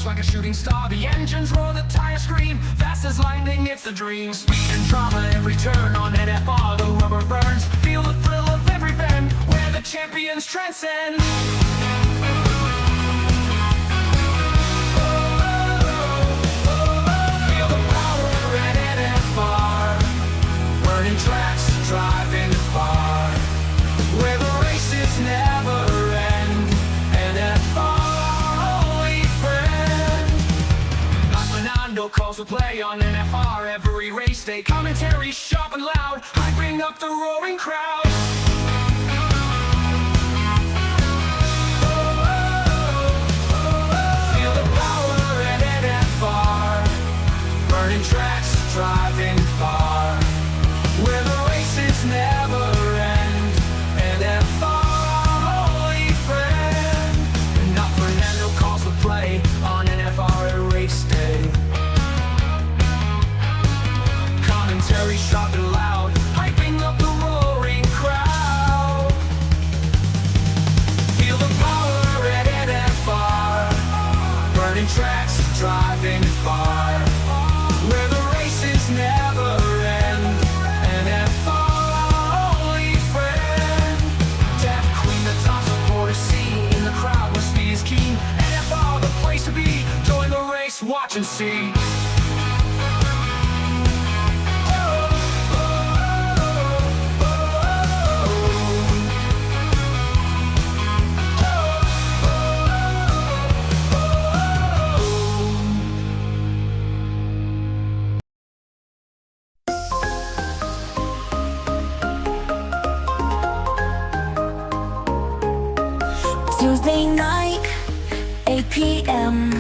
like a shooting star. The engines roar, the tires scream, fast as lightning, it's a dream. Speed and drama, every turn on NFR, the rubber burns. Feel the thrill of every bend, where the champions transcend. Feel the power at NFR, burning tracks, driving far, where the races never end. NFR, only friend. Like Fernando calls the play on NFR every race day. Commentary sharp and loud, hyping up the roaring crowd. Feel the power at NFR, burning tracks, driving far, where the races never end. NFR, only friend. Not Fernando calls the play on NFR at race day. Commentary sharp and loud, hyping up the roaring crowd. Feel the power at NFR, burning tracks, driving far, where the races never end. NFR, only friend. Deaf Queen, the top supporter scene, in the crowd where speed is keen. NFR, the place to be, join the race, watch and see. Tuesday night, 8 p.m.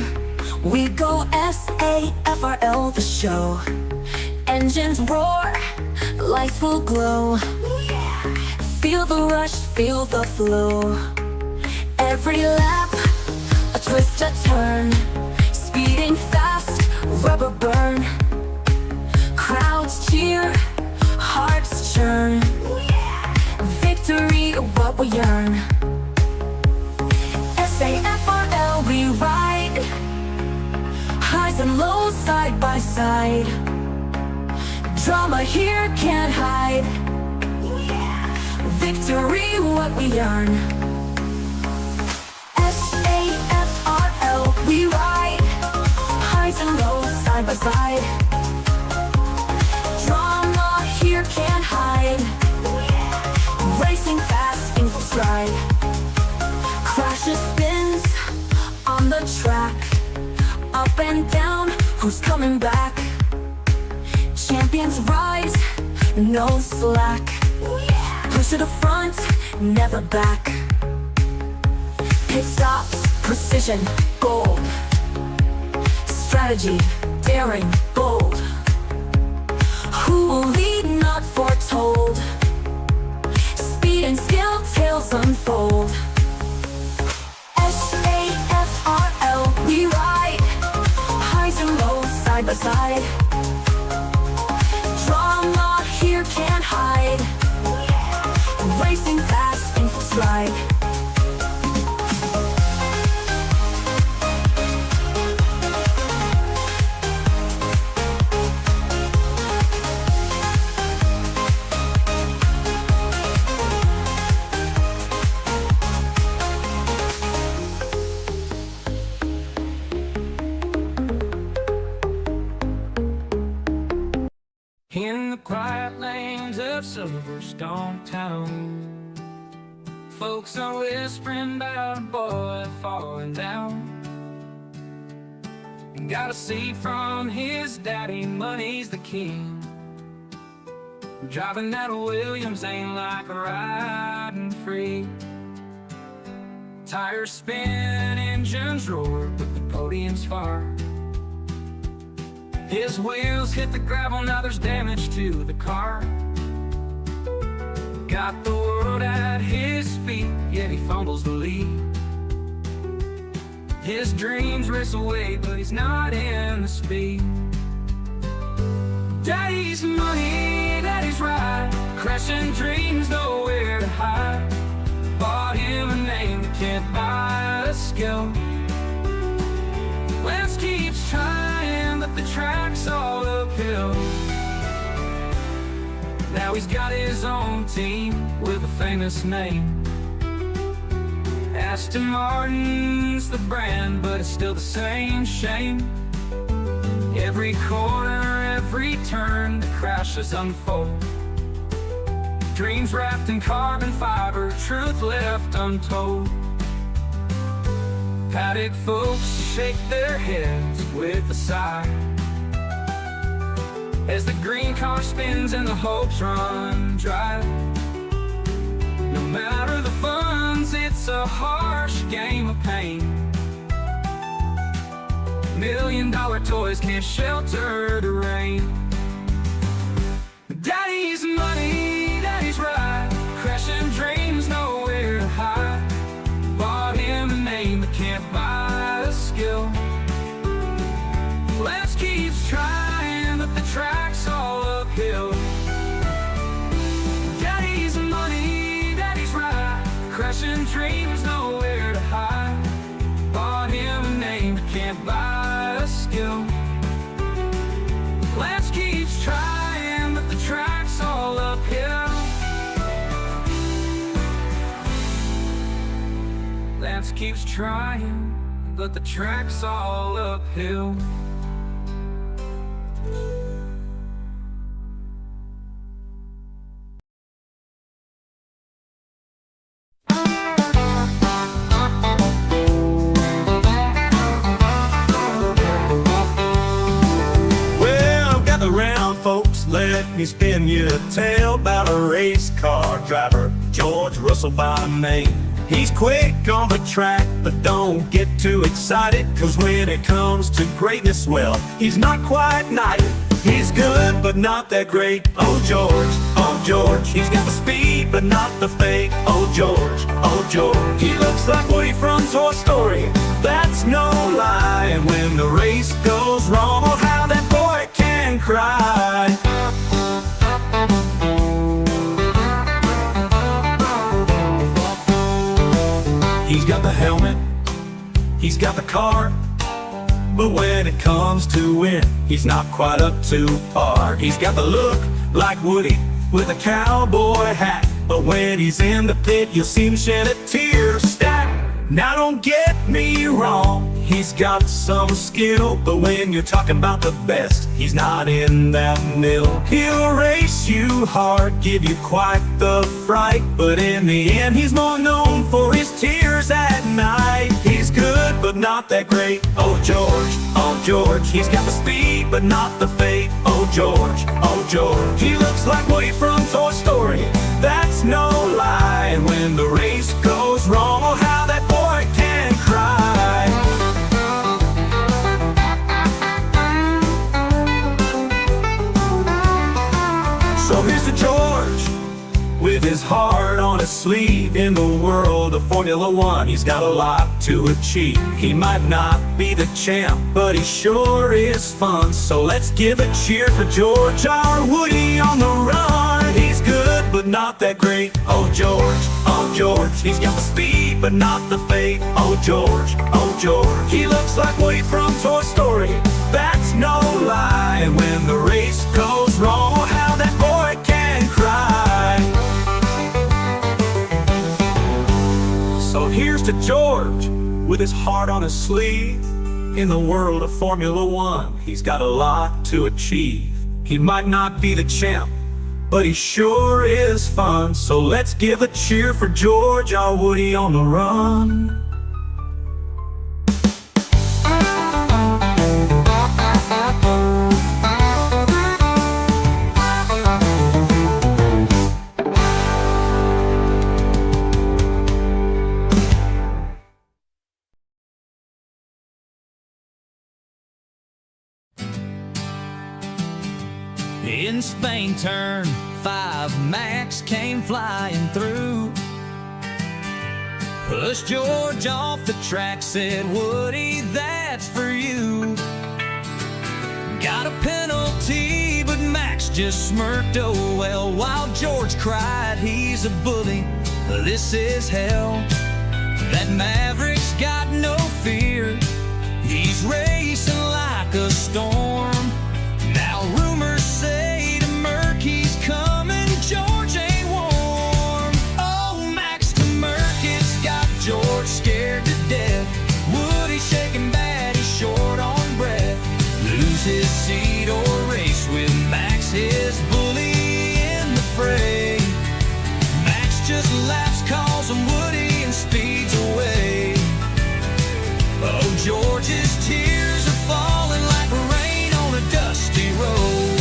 We go SAFRL the show. Engines roar, lights will glow. Feel the rush, feel the flow. Every lap, a twist, a turn. Speeding fast, rubber burn. Crowds cheer, hearts churn. Victory, what we yearn. SAFRL, we ride, highs and lows side by side. Drama here can't hide. Victory, what we earn. SAFRL, we ride, highs and lows side by side. Drama here can't hide. Racing fast in full stride. Crashes, spins on the track, up and down, who's coming back? Champions rise, no slack. Push to the front, never back. Pit stops, precision, gold. Strategy, daring, bold. Who will lead, not foretold. Speed and skill, tales unfold. SAFRL, we ride, highs and lows side by side. Drama here can't hide. Racing fast in full stride. In the quiet lanes of Silverstone town, folks are whispering about a boy falling down. Got a seat from his daddy, money's the king. Driving that Williams ain't like riding free. Tires spin, engines roar, but the podium's far. His wheels hit the gravel, now there's damage to the car. Got the world at his feet, yet he fumbles the lead. His dreams race away, but he's not in the speed. Daddy's money, daddy's ride, crashing dreams, nowhere to hide. Bought him a name that can't buy a skill. When Now he's got his own team with a famous name. Aston Martin's the brand, but it's still the same shame. Every corner, every turn, the crashes unfold. Dreams wrapped in carbon fiber, truth left untold. Paddock folks shake their heads with a sigh as the green car spins and the hopes run dry. No matter the funds, it's a harsh game of pain. $1 million toys can't shelter the rain. Daddy's money, daddy's ride, crashing dreams, nowhere to hide. Bought him a name but can't buy a skill. Lance keeps trying, but the track's all uphill. Daddy's money, daddy's ride, crashing dreams, nowhere to hide. Bought him a name but can't buy a skill. Lance keeps trying, but the track's all uphill. Lance keeps trying, but the track's all uphill. Let me spin you a tale about a race car driver, George Russell by name. He's quick on the track, but don't get too excited, cause when it comes to greatness, well, he's not quite knighted. He's good, but not that great. Oh George, he's got the speed, but not the fake. Oh George, he looks like Woody from Toy Story, that's no lie. And when the race goes wrong, oh how that boy can cry. He's got the helmet, he's got the car, but when it comes to win, he's not quite up to par. He's got the look like Woody with a cowboy hat, but when he's in the pit, you'll see him shed a tear stack. Now don't get me wrong, he's got some skill, but when you're talking about the best, he's not in that mill. He'll race you hard, give you quite the fright, but in the end he's more known for his tears at night. He's good, but not that great. Oh George, he's got the speed, but not the fate. Oh George, he looks like Woody from Toy Story, that's no lie. And when the race goes wrong, oh how that boy can cry. So here's to George, with his heart on his sleeve. In the world of Formula One, he's got a lot to achieve. He might not be the champ, but he sure is fun. So let's give a cheer for George, our Woody on the run. He's good, but not that great. Oh George, he's got the speed, but not the fate. Oh George, he looks like Woody from Toy Story, that's no lie. And when the race goes wrong, oh how that boy can cry. So here's to George, with his heart on his sleeve. In the world of Formula One, he's got a lot to achieve. He might not be the champ, but he sure is fun. So let's give a cheer for George, our Woody on the run. In Spain, turn 5, Max came flying through. Pushed George off the track, said, Woody, that's for you. Got a penalty, but Max just smirked, oh well, while George cried, he's a bully, this is hell. That Maverick's got no fear, he's racing like a storm. Now rumors say to Murky's coming lose his seat or race with Max, his bully in the fray. Max just laughs, calls him Woody, and speeds away. Oh, George's tears are falling like rain on a dusty road.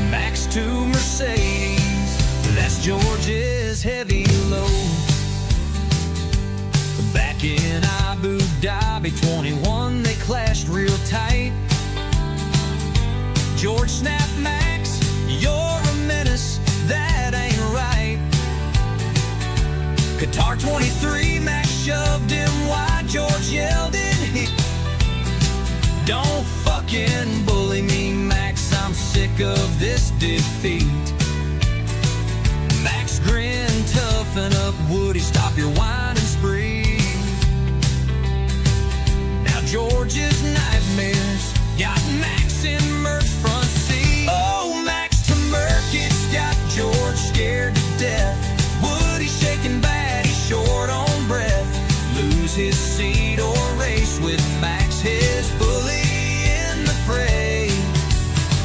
Max to Mercedes, that's George's heavy load. Back in Abu Dhabi 21, they clashed real tight. George snapped Max, you're a menace, that ain't right. Qatar 23, Max shoved him wide. George yelled in heat, don't fucking bully me, Max, I'm sick of this defeat. Max grinned, toughen up, Woody, stop your whining spree. Now George's nightmares got Max in Merc's front seat. Oh, Max to Merc, it's got George scared to death. Woody shaking bad, he's short on breath. Lose his seat or race with Max, his bully in the fray.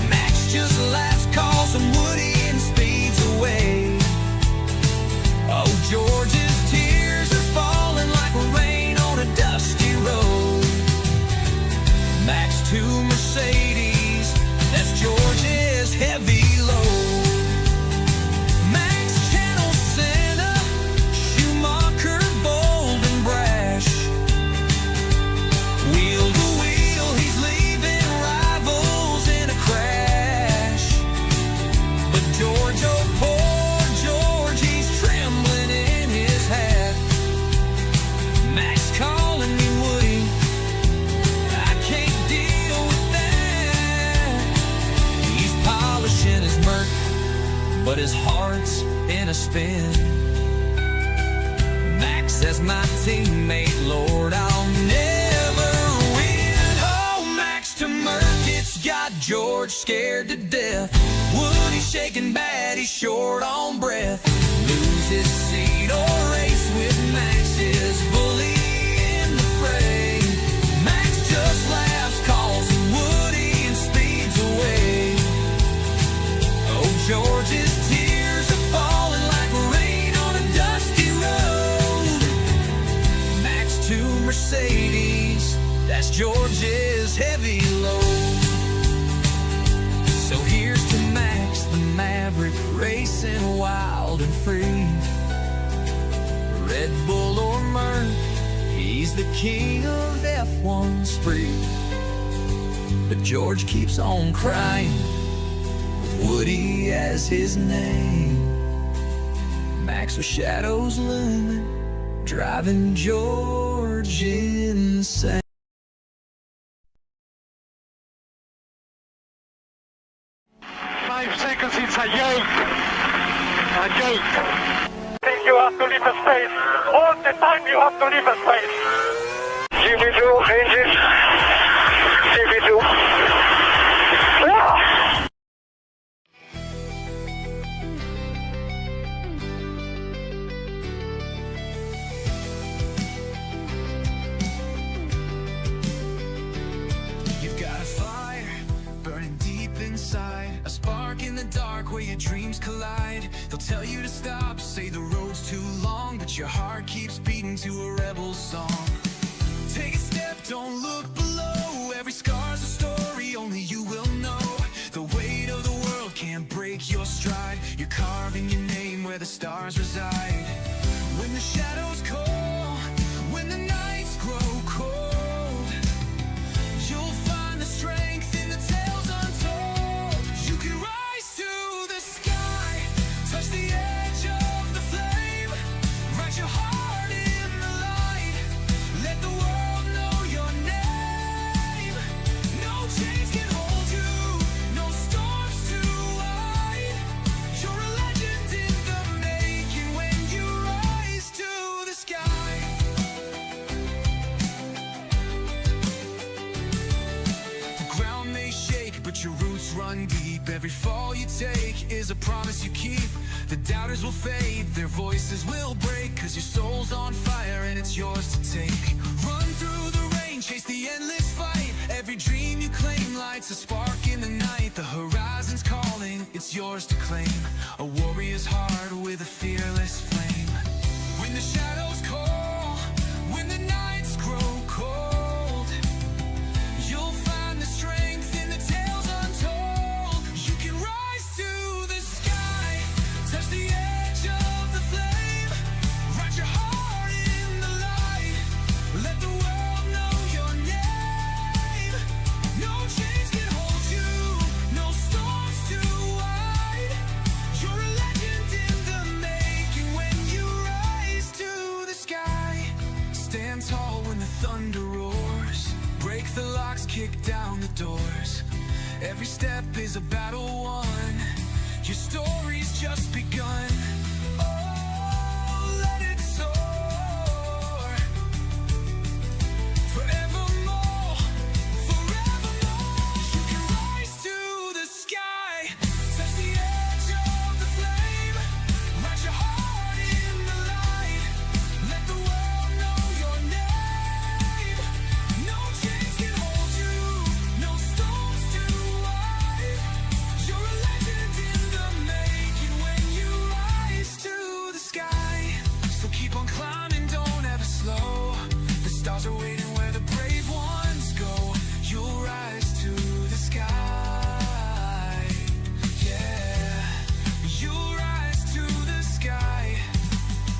Max just laughs, calls him Woody, and speeds away. Oh, George's tears are falling like rain on a dusty road. Max to Mercedes, that's George's heavy load. Max channels Senna, Schumacher, bold and brash. Wheel to wheel, he's leaving rivals in a crash. But George, oh poor George, he's trembling in his hat. Max calling me Woody, I can't deal with that. He's polishing his Merc, but his heart's in a spin. Max says, my teammate, Lord, I'll never win. Oh, Max to Merc, it's got George scared to death. Woody shaking bad, he's short on breath. Lose his seat or race with Max, his bully in the fray. Max just laughs, calls him Woody, and speeds away. Oh, George's tears are falling like rain on a dusty road. Max to Mercedes, that's George's heavy load. So here's to Max, the Maverick, racing wild and free. Red Bull or Merc, he's the king of F1 spree. But George keeps on crying, Woody as his name. Max with shadows looming, driving George insane. 5 seconds, it's a joke. A joke. You have to leave a space. All the time you have to leave a space. GP2, engine. GP2. Ah! You've got a fire burning deep inside, a spark in the dark where your dreams collide. They'll tell you to stop, say the road's too long, but your heart keeps beating to a rebel song. Take a step, don't look below. Every scar's a story, only you will know. The weight of the world can't break your stride. You're carving your name where the stars reside. When the shadows call, when the nights grow cold, you'll find the strength in the tales untold. You can rise to the sky, touch the edge of the flame, write your heart in the light, let the world know your name. No chains can hold you, no storms too wide. You're a legend in the making when you rise to the sky. The ground may shake, but your roots run deep. Every fall you take is a promise you keep. The doubters will fade, their voices will break, 'cause your soul's on fire and it's yours to take. Run through the rain, chase the endless fight. Every dream you claim lights a spark in the night, the horizon's calling, it's yours to claim. A warrior's heart with a fearless flame. When the shadows call, when the nights grow cold, you'll find the strength in the tales untold. You can rise to the sky, touch the edge of the flame, write your heart in the light, let the world know your name. No chains can hold you, no storms too wide. You're a legend in the making when you rise to the sky. Stand tall when the thunder roars, break the locks, kick down the doors. Every step is a battle won, your story's just begun. Oh, let it soar, forevermore, forevermore. You can rise to the sky, touch the edge of the flame, write your heart in the light, let the world know your name. No chains can hold you, no storms too wide. You're a legend in the making when you rise to the sky. So keep on climbing, don't ever slow. The stars are waiting where the brave ones go. You'll rise to the sky. Yeah, you'll rise to the sky.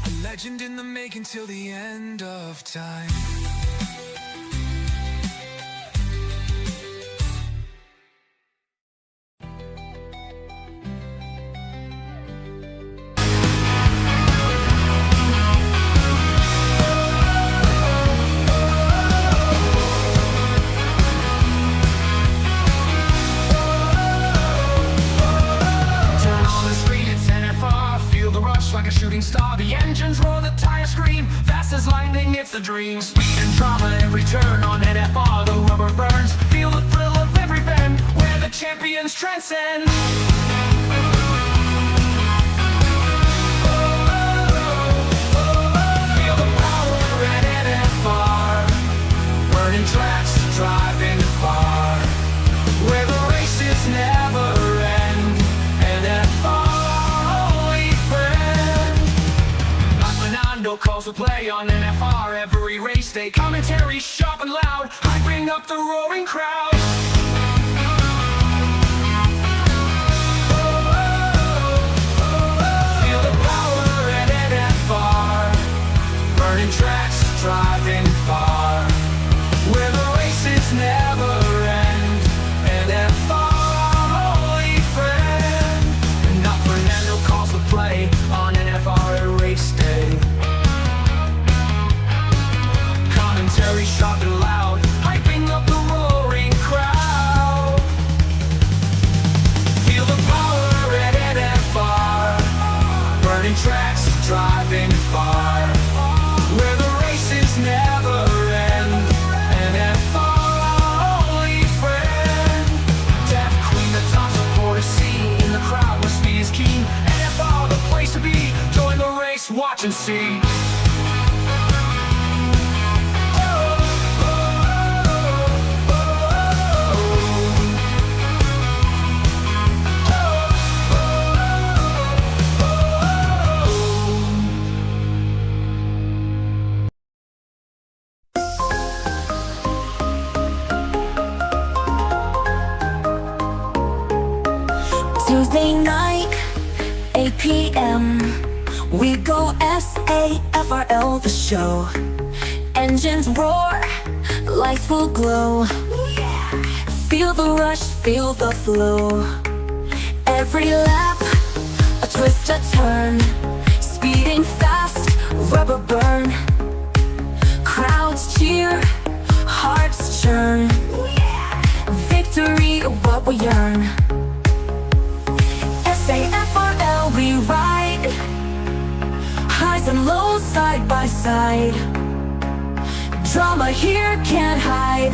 A legend in the making till the end of time. Turn on the screen, it's NFR. Feel the rush like a shooting star. The engines roar, the tires scream. Fast as lightning, it's the dream. Speed and drama, every turn on NFR. The rubber burns. Feel the thrill of every bend, where the champions transcend. Feel the power at NFR. Burning tracks, driving far, where the races never end. NFR, only friend. Like Fernando calls the play on NFR. Every race day, commentary sharp and loud, hyping up the roaring crowd. Feel the power at NFR. Burning tracks, driving far, where the races never end. NFR, only friend. And now Fernando calls the play on NFR at race day. Commentary sharp and loud, hyping up the roaring crowd. Feel the power at NFR. Burning tracks, driving far, where the races never end. NFR, only friend. Deaf Queen, the top supporter scene. In the crowd where speed is keen. NFR, the place to be. Join the race, watch and see. Tuesday night, 8 p.m. We go SAFRL the show. Engines roar, lights will glow. Feel the rush, feel the flow. Every lap, a twist, a turn. Speeding fast, rubber burn. Crowds cheer, hearts churn. Victory, what we yearn. SAFRL, we ride. Highs and lows side by side. Drama here can't hide.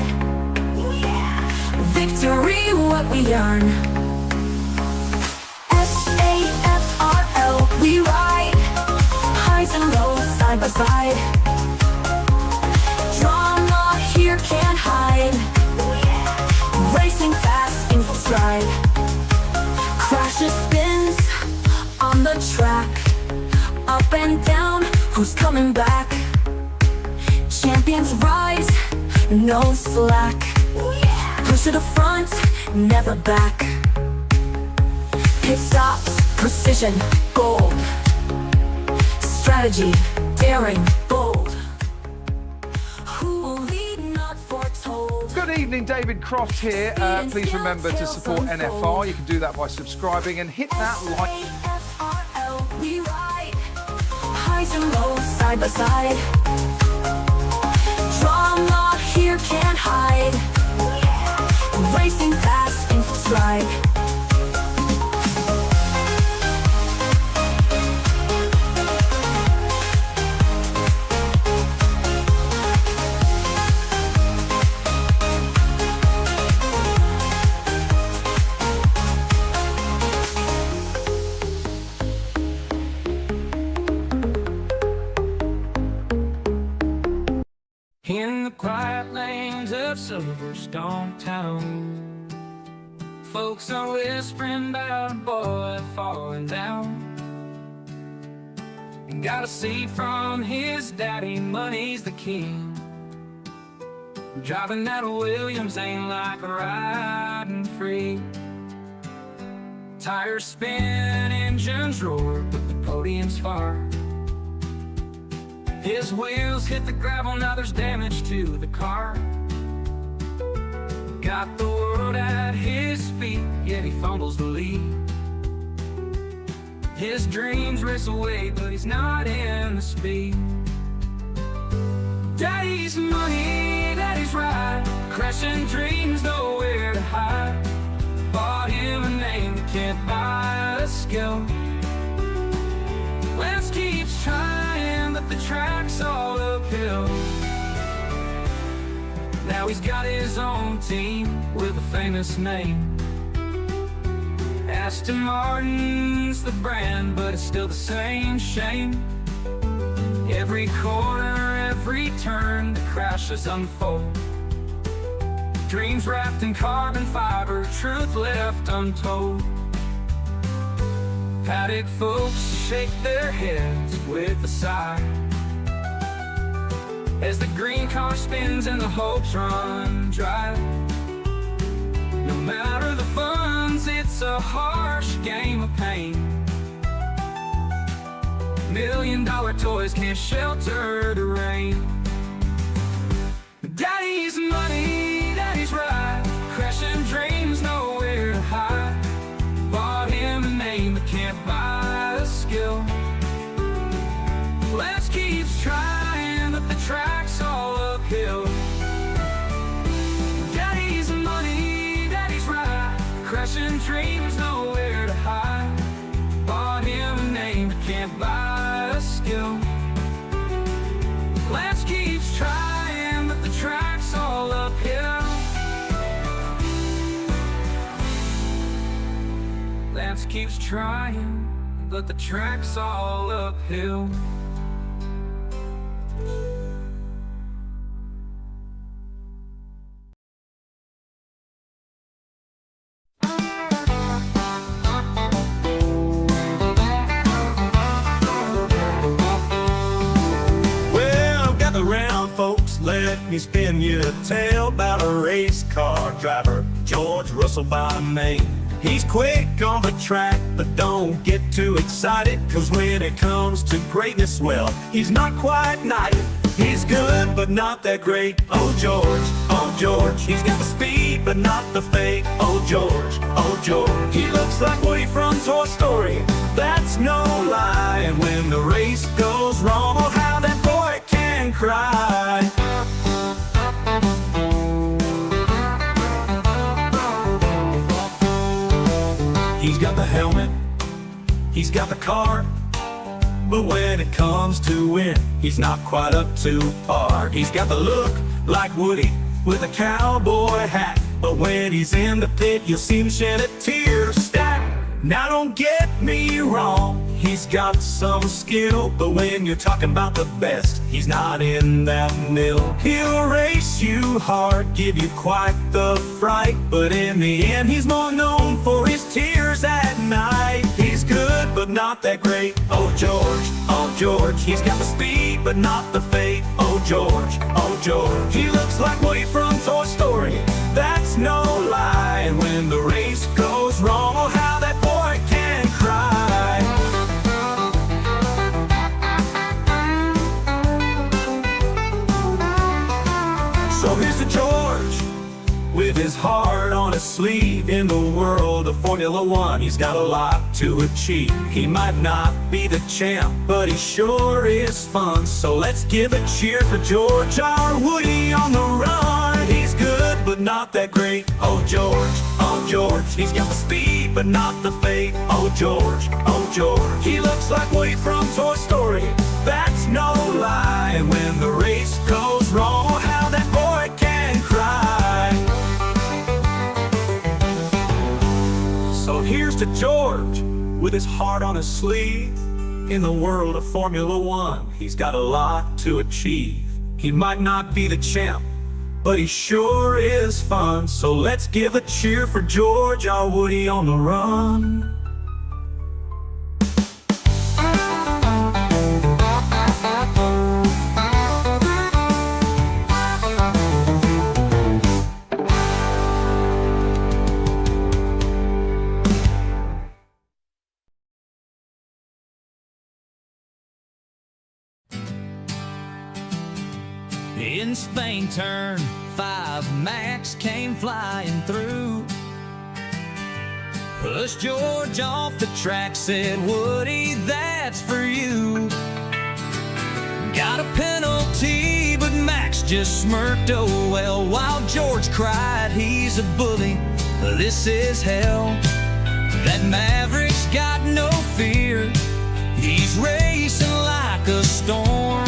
Victory, what we earn. SAFRL, we ride. Highs and lows side by side. Drama here can't hide. Racing fast. Who's coming back? Champions rise, no slack. Push to the front, never back. Pit stops, precision, gold. Strategy, daring, bold. Who will lead, not foretold. Good evening, David Croft here. Please remember to support NFR. You can do that by subscribing and hit that like. SAFRL, we ride. Highs and lows, side by side. Drama here can't hide. Racing fast in stride. In the quiet lanes of Silverstone town, folks are whispering about a boy falling down. Got a seat from his daddy, money's the king. Driving that Williams ain't like riding free. Tires spin, engines roar, but the podium's far. His wheels hit the gravel, now there's damage to the car. Got the world at his feet, yet he fumbles the lead. His dreams race away, but he's not in the speed. Daddy's money, daddy's ride, crashing dreams, nowhere to hide. Bought him a name that can't buy a skill. Lance keeps trying, but the track's all uphill. Now he's got his own team with a famous name. Aston Martin's the brand, but it's still the same shame. Every corner, every turn, the crashes unfold. Dreams wrapped in carbon fiber, truth left untold. Paddock folks shake their heads with a sigh as the green car spins and the hopes run dry. No matter the funds, it's a harsh game of pain. $1 million toys can't shelter the rain. Daddy's money, daddy's ride, crashing dreams, nowhere to hide. Bought him a name but can't buy a skill. Lance keeps trying, but the track's all uphill. Daddy's money, daddy's ride, crashing dreams, nowhere to hide. Bought him a name but can't buy a skill. Lance keeps trying, but the track's all uphill. Lance keeps trying, but the track's all uphill. Well, gather round, folks, let me spin you a tale about a race car driver, George Russell by name. He's quick on the track, but don't get too excited, 'cause when it comes to greatness, well, he's not quite knighted. He's good, but not that great. Oh George, he's got the speed, but not the fake. Oh George, he looks like Woody from Toy Story, that's no lie. And when the race goes wrong, oh how that boy can cry. He's got the helmet, he's got the car, but when it comes to win, he's not quite up to par. He's got the look like Woody with a cowboy hat, but when he's in the pit, you'll see him shed a tear stack. Now don't get me wrong, he's got some skill, but when you're talking about the best, he's not in that mill. He'll race you hard, give you quite the fright, but in the end, he's more known for his tears at night. He's good, but not that great. Oh George, he's got the speed, but not the fate. Oh George, he looks like Woody from Toy Story. That's no lie. And when the race goes wrong, oh how that boy can cry. So here's to George, with his heart on his sleeve. In the world of Formula One, he's got a lot to achieve. He might not be the champ, but he sure is fun. So let's give a cheer for George, our Woody on the run. He's good, but not that great. Oh George, he's got the speed, but not the fate. Oh George, he looks like Woody from Toy Story. That's no lie. And when the race goes wrong, oh how that boy can cry. So here's to George, with his heart on his sleeve. In the world of Formula One, he's got a lot to achieve. He might not be the champ, but he sure is fun. So let's give a cheer for George, our Woody on the run. In Spain, turn 5, Max came flying through. Pushed George off the track, said, Woody, that's for you. Got a penalty, but Max just smirked, oh well, while George cried, he's a bully, this is hell. That Maverick's got no fear, he's racing like a storm.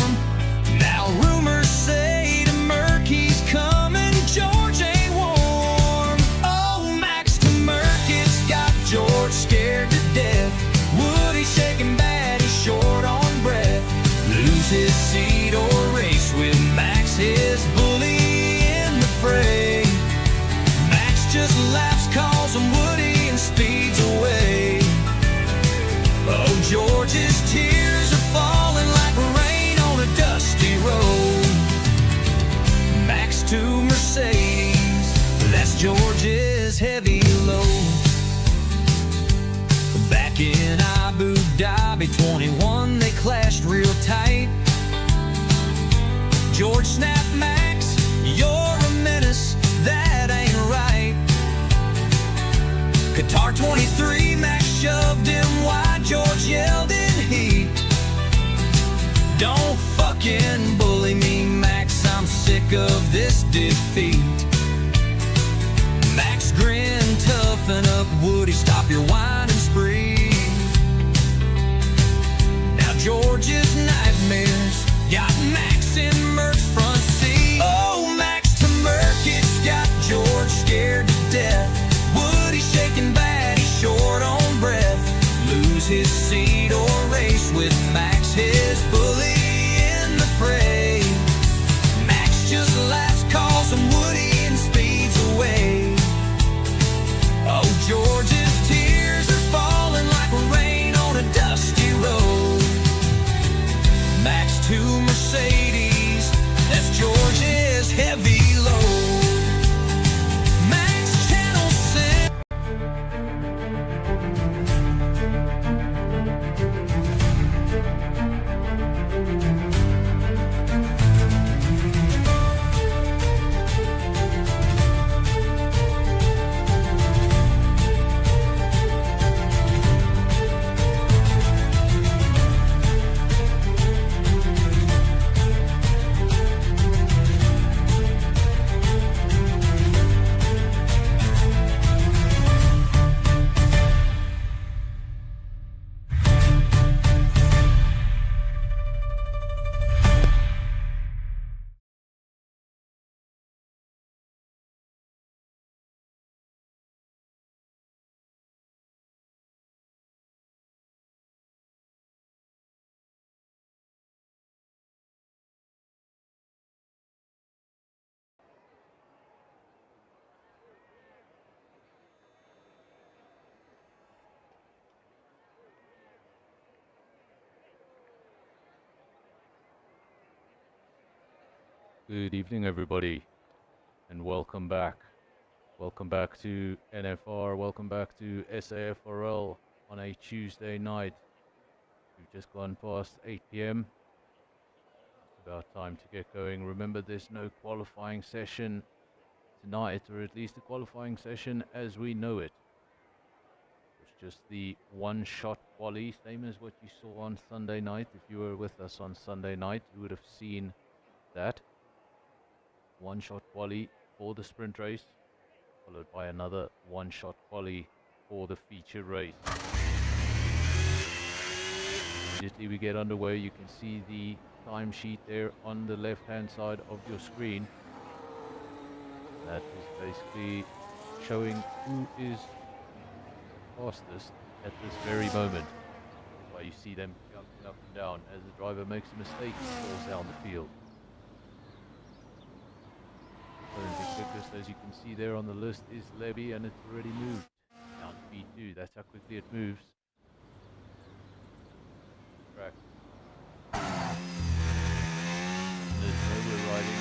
Now rumors say to Merck he's coming, George ain't warm. Oh, Max to Merck, it's got George scared to death. Woody shaking bad, he's short on breath. Lose his seat or race with Max, his bully in the fray. Max just laughs, calls him Woody, and speeds away. Oh, George's tears are falling like rain on a dusty road. Max to Mercedes, that's George's heavy load. Back in Abu Dhabi 21, they clashed real tight. George snapped, Max, you're a menace, that ain't right. Qatar 23, Max shoved him wide, George yelled in heat. Don't fucking bully me, Max, I'm sick of this defeat. Max grinned, toughen up, Woody, stop your whining spree. Now George's nightmares got Max in Merck's front seat. Oh, Max to Merck, it's got George scared to death. Woody shaking bad, he's short on breath. Lose his seat or race with Max, his bully in the fray. Max just laughs, calls him Woody, and speeds away. Oh, George's tears are Good evening, everybody, and welcome back. Welcome back to NFR, welcome back to SAFRL on a Tuesday night. We've just gone past 8 p.m. It's about time to get going. Remember, there's no qualifying session tonight, or at least a qualifying session as we know it. It's just the one-shot quali, same as what you saw on Sunday night. If you were with us on Sunday night, you would have seen that. One-shot quali for the sprint race, followed by another one-shot quali for the feature race. Immediately we get underway, you can see the timesheet there on the left-hand side of your screen. That is basically showing who is fastest at this very moment. That's why you see them jumping up and down. As the driver makes a mistake, he falls down the field. Currently quickest, as you can see there on the list, is Levy, and it's already moved down to P2. That's how quickly it moves. Track. There's nowhere riding.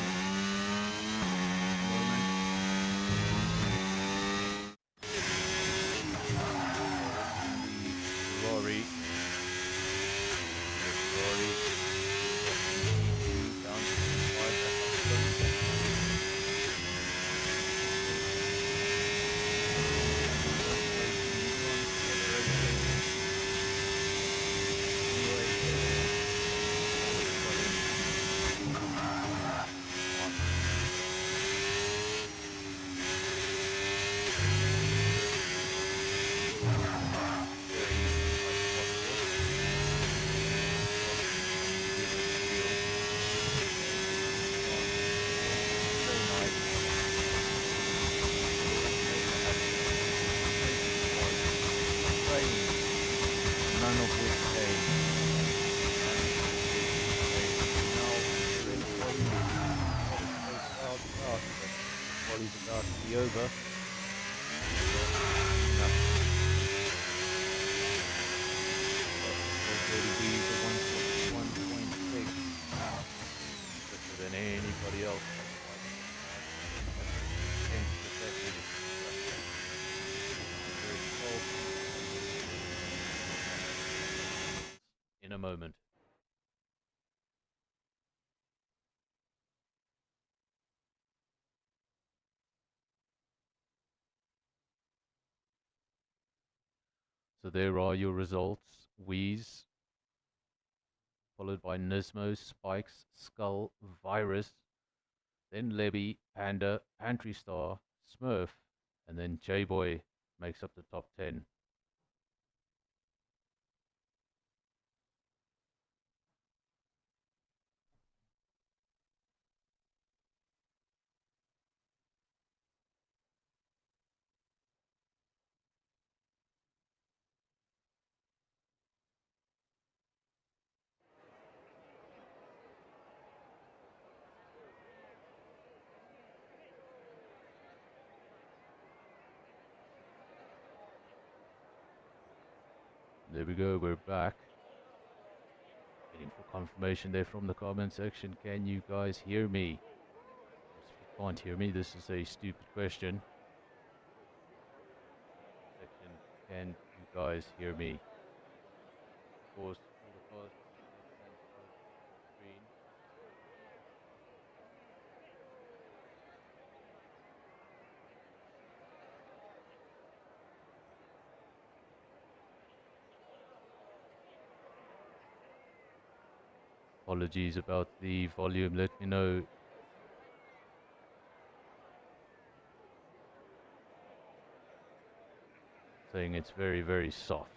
Ferrari. Ferrari. Down to 5. About to be over. Quicker than anybody else. In a moment. So there are your results. Wheeze, followed by Nismo, Spikes, Skull, Virus, then Lebby, Panda, Pantry Star, Smurf, and then J-Boy makes up the top 10. There we go, we're back. Waiting for confirmation there from the comment section. Can you guys hear me? If you can't hear me, this is a stupid question. Section, can you guys hear me? Of course, all the cars left-hand side of the screen. Apologies about the volume, let me know. Saying it's very, very soft.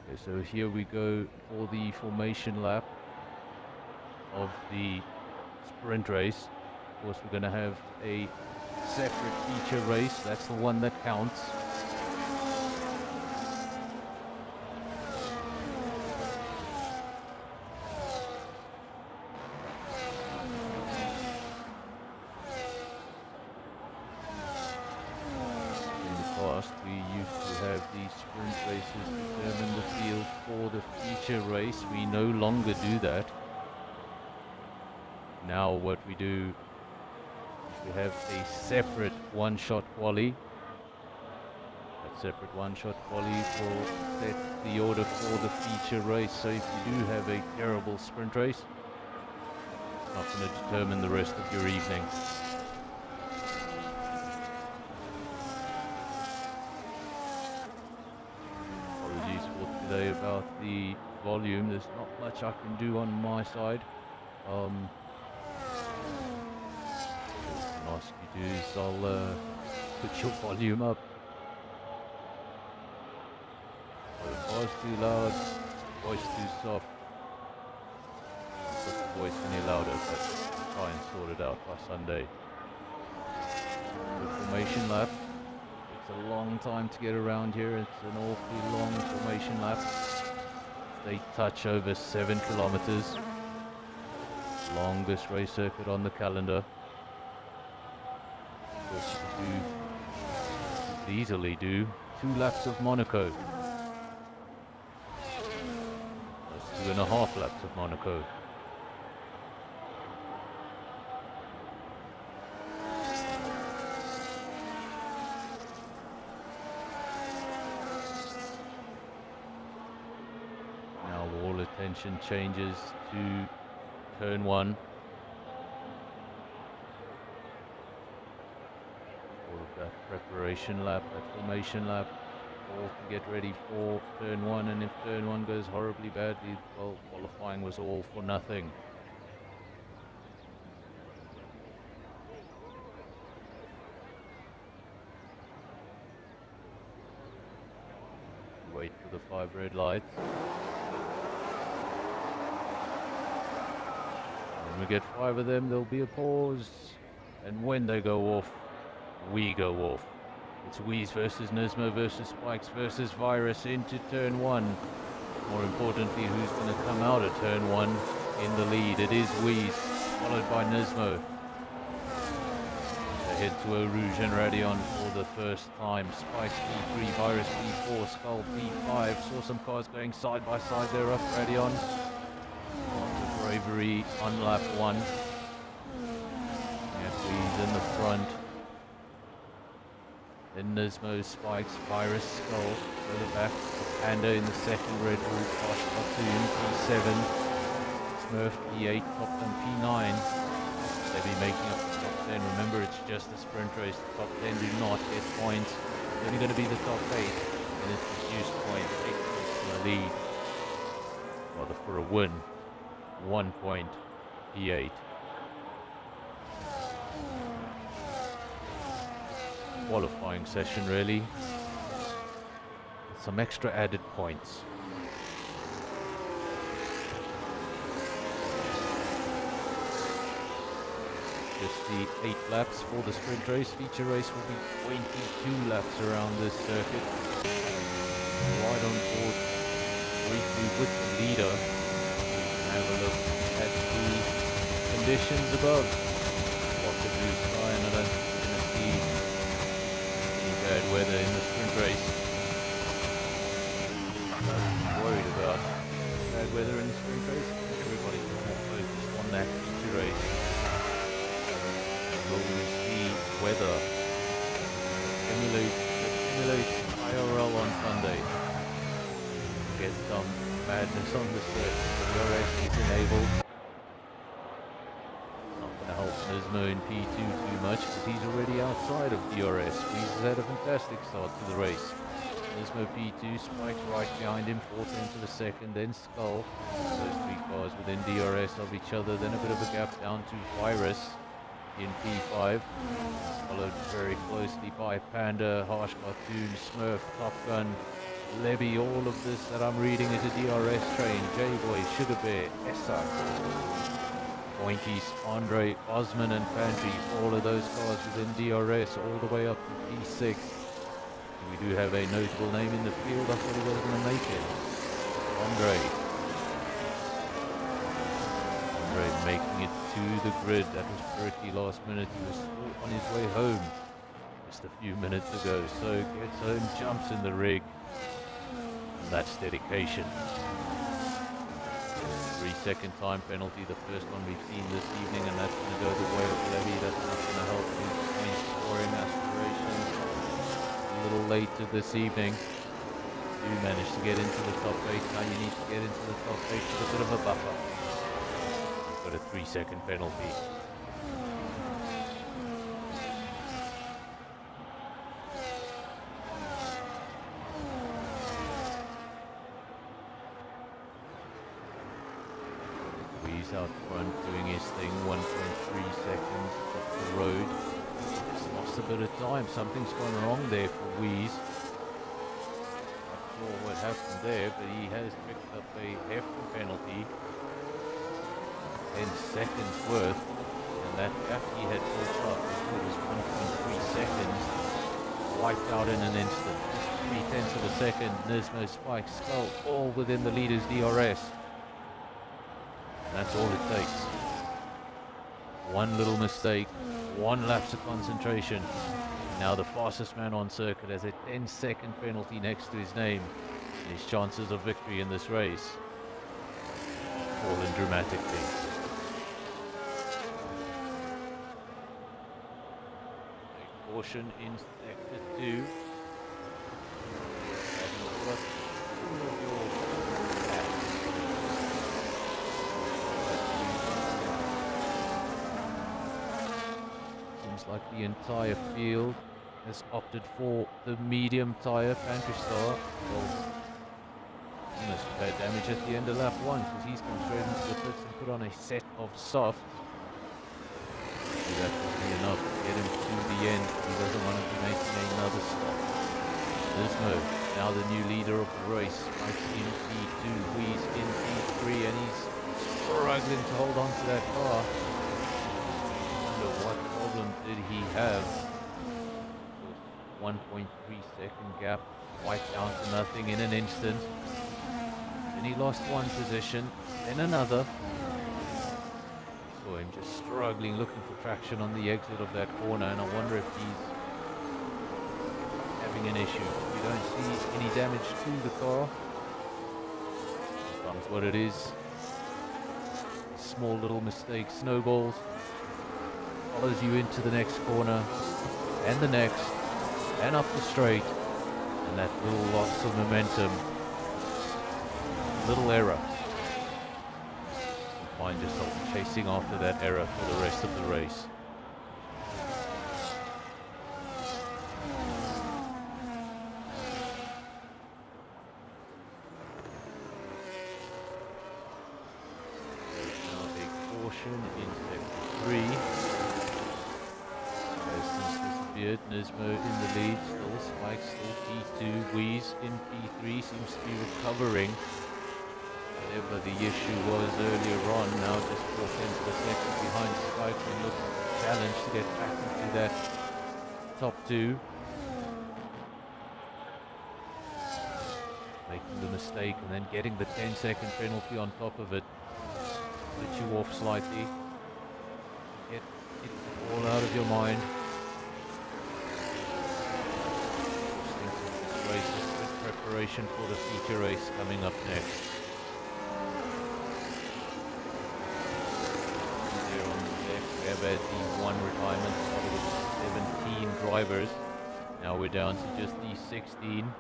Okay, so here we go for the formation lap of the sprint race. Of course, we're going to have a separate feature race. That's the one that counts. past, we used to have these sprint races determine the field for the feature race. We no longer do that. Now what we do is we have a separate one-shot quali. That separate one-shot quali will set the order for the feature race. So if you do have a terrible sprint race, it's not going to determine the rest of your evening. Apologies for today about the volume. There's not much I can do on my side. What I can ask you to do is I'll put your volume up. The voice too loud, voice too soft. Put the voice any louder, but I'll try and sort it out by Sunday. The formation lap. Takes a long time to get around here. It's an awfully long formation lap. They touch over 7 kilometers. Longest race circuit on the calendar. Of course, you could easily do 2 laps of Monaco. That's 2.5 laps of Monaco. Now all attention changes to turn 1. All of that preparation lap, that formation lap, all to get ready for turn 1, and if turn 1 goes horribly badly, well, qualifying was all for nothing. Wait for the 5 red lights. When we get 5 of them, there'll be a pause, and when they go off, we go off. It's Wheeze versus Nismo versus Spikes versus Virus into turn 1. More importantly, who's going to come out of turn 1 in the lead? It is Wheeze, followed by Nismo. They head to Eau Rouge and Radion for the first time. Spikes P3, Virus P4, Skull P5. Saw some cars going side by side there up Radion. Bravery on lap 1. And Wheeze in the front. Then Nismo, Spikes, Virus, Skull further back. Panda in the second, Red Bull, Posh, Platoon, P7. Smurf, P8, Top 10, P9. They'll be making up the top 10. Remember, it's just a sprint race. The top 10 do not get points. It's only going to be the top 8. And it's reduced points, 8 points for a lead. Rather, for a win. 1 point, P8. Qualifying session, really. With some extra added points. Just the 8 laps for the sprint race. Feature race will be 22 laps around this circuit. Right on board briefly with the leader. Have a look at the conditions above. Lots of blue sky, and I don't think we're going to see any bad weather in the sprint race. I'm worried about bad weather in the sprint race. Everybody's more focused on that feature race. Will we see weather simulate IRL on Sunday? Get some madness on the circuit. The DRS is enabled. Not going to help Nismo in P2 too much because he's already outside of DRS. He's had a fantastic start to the race. Nismo P2, Spikes right behind him, 4th into the second, then Skull. Those 3 cars within DRS of each other, then a bit of a gap down to Virus in P5. Followed very closely by Panda, Harsh Cartoon, Smurf, Top Gun, Lebby. All of this that I'm reading is a DRS train. J-Boy, Sugar Bear, Essa, Pointies, Andre, Osman and Pantry. All of those cars within DRS all the way up to P6. We do have a notable name in the field. I thought he wasn't going to make it. Andre making it to the grid. That was pretty last minute. He was still on his way home. just a few minutes ago. So gets home, jumps in the rig, and that's dedication. 3-second time penalty, the first one we've seen this evening, and that's going to go the way of Levy. That's not going to help his point scoring aspirations. A little later this evening. You managed to get into the top 8. Now you need to get into the top 8 with a bit of a buffer. You've got a 3-second penalty. He's out front doing his thing, 1.3 seconds off the road. Just lost a bit of time. Something's gone wrong there for Weeze. Not sure what happened there, but he has picked up a hefty penalty. 10 seconds worth, and that gap he had built up, it was 1.3 seconds, wiped out in an instant. Just 0.3 of a second, Nismo spikes skull, all within the leader's DRS. That's all it takes. One little mistake, one lapse of concentration. Now the fastest man on circuit has a 10-second penalty next to his name. And his chances of victory in this race fallen dramatically. A caution in sector 2. Like the entire field has opted for the medium tyre. Pantry Star almost had damage at the end of lap 1 because he's come straight into the pits and put on a set of soft. That will be enough to get him to the end. He doesn't want to be making another stop. Nismo, now the new leader of the race, Mike's in P2, Weeze in P3, and he's struggling to hold on to that car. What problem did he have? 1.3 second gap, wiped down to nothing in an instant. Then he lost one position, then another. Saw him just struggling, looking for traction on the exit of that corner, and I wonder if he's having an issue. You don't see any damage to the car. Sometimes what it is, small little mistakes, snowballs. Follows you into the next corner, and the next, and up the straight, and that little loss of momentum, little error. You find yourself chasing after that error for the rest of the race. Now a caution in sector 3. Nismo in the lead, still Spike, still P2, Weeze in P3, seems to be recovering. Whatever the issue was earlier on, now just 4 tenths of a second behind Spike and looking for a challenge to get back into that top 2. Making the mistake and then getting the 10-second penalty on top of it. Put you off slightly. Get it all out of your mind. Preparation for the feature race coming up next. There on the left we have the 1 retirement, started with 17 drivers. Now we're down to just the 16.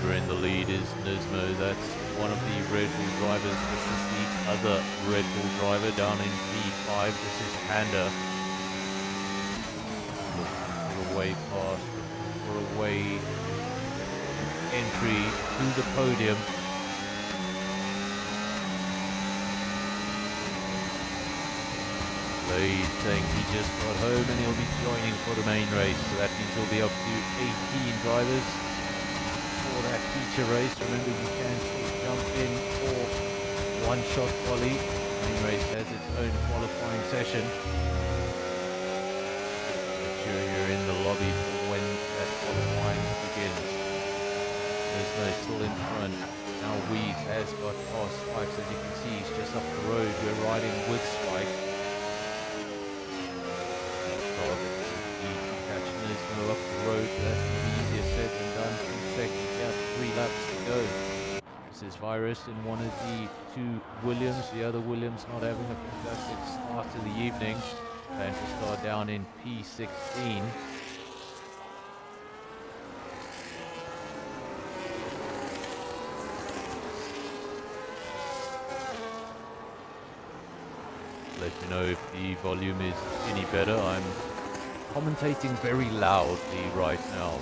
In the lead is Nismo. That's one of the Red Bull drivers. This is the other Red Bull driver down in P5. This is Panda. Looking for a way past, for a way entry to the podium. Blade saying he just got home and he'll be joining for the main race. So that means he'll be up to 18 drivers. That feature race. Remember, you can jump in for one-shot quali. The main race has its own qualifying session. Make sure you're in the lobby for when riding with Spike. Catching Nismo up the road, that's going to be easier said than done. 2 seconds out, 3 laps to go. This is Virus in one of the 2 Williams, the other Williams not having a fantastic start to the evening. Plan to start down in P16. Let me know if the volume is any better. I'm commentating very loudly right now.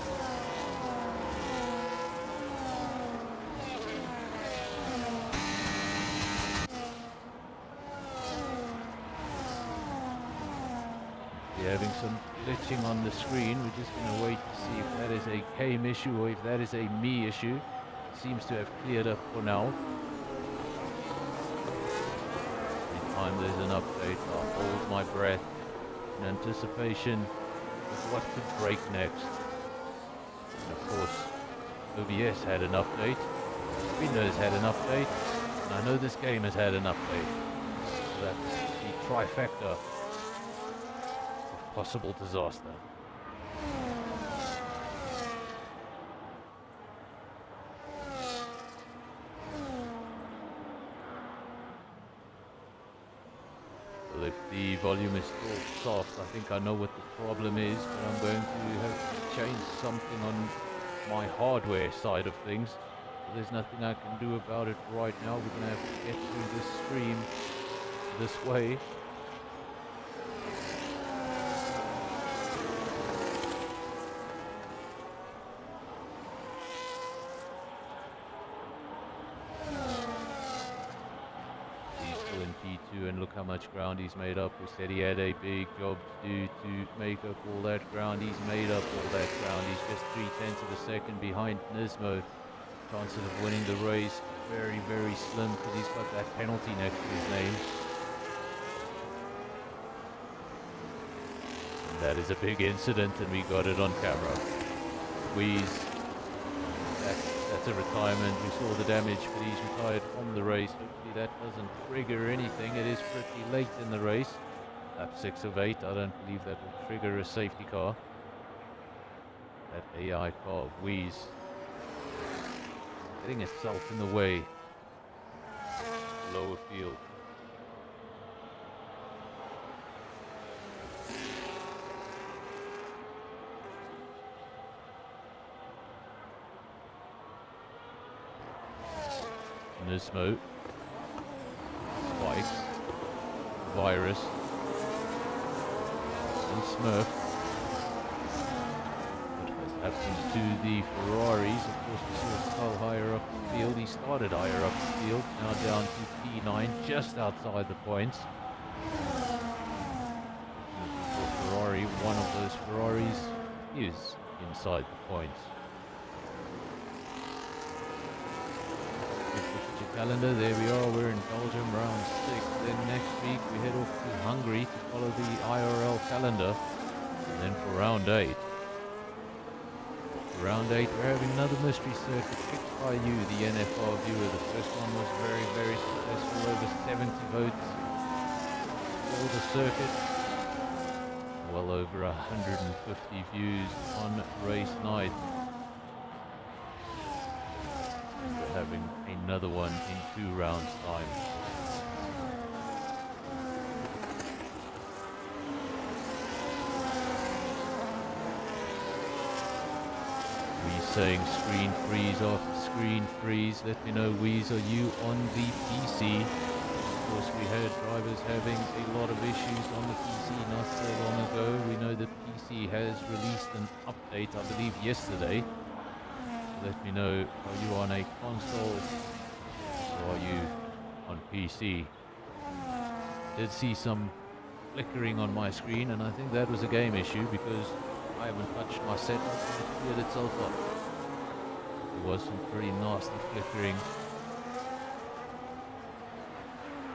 We're having some glitching on the screen. We're just going to wait to see if that is a game issue or if that is a me issue. Seems to have cleared up for now. Anytime there's an update, I'll hold my breath in anticipation of what could break next. And of course, OBS had an update, Windows had an update, and I know this game has had an update. So that's the trifecta of possible disaster. Well, if the volume is still soft, I think I know what the problem is, but I'm going to have to change something on my hardware side of things. So there's nothing I can do about it right now. We're going to have to get through this stream this way. And look how much ground he's made up. We said he had a big job to do to make up all that ground. He's made up all that ground. He's just 0.3 of a second behind Nismo. Chances of winning the race very, very slim because he's got that penalty next to his name. And that is a big incident, and we got it on camera. Wheeze. That's a retirement. We saw the damage, but he's retired from the race. Hopefully that doesn't trigger anything. It is pretty late in the race. Lap 6 of 8. I don't believe that will trigger a safety car. That AI car of Wheeze getting itself in the way. Lower field. Nismo, Spikes, Virus, and Smurf. What has happened to the Ferraris? Of course, we saw Skull higher up the field. He started higher up the field, now down to P9, just outside the points. For Ferrari, one of those Ferraris is inside the points. Calendar, there we are, we're in Belgium, round 6. Then next week we head off to Hungary to follow the IRL calendar. And then for round 8. For round 8 we're having another mystery circuit picked by you, the NFR viewer. The first one was very, very successful, over 70 votes for the circuit. Well over 150 views on race night. Having another one in 2 rounds time. We're saying screen freeze after screen freeze. Let me know, Weeze, are you on the PC? Of course, we heard drivers having a lot of issues on the PC not so long ago. We know that PC has released an update, I believe yesterday. Let me know, are you on a console or are you on PC? Did see some flickering on my screen, and I think that was a game issue because I haven't touched my setup and it cleared itself up. There was some pretty nasty flickering.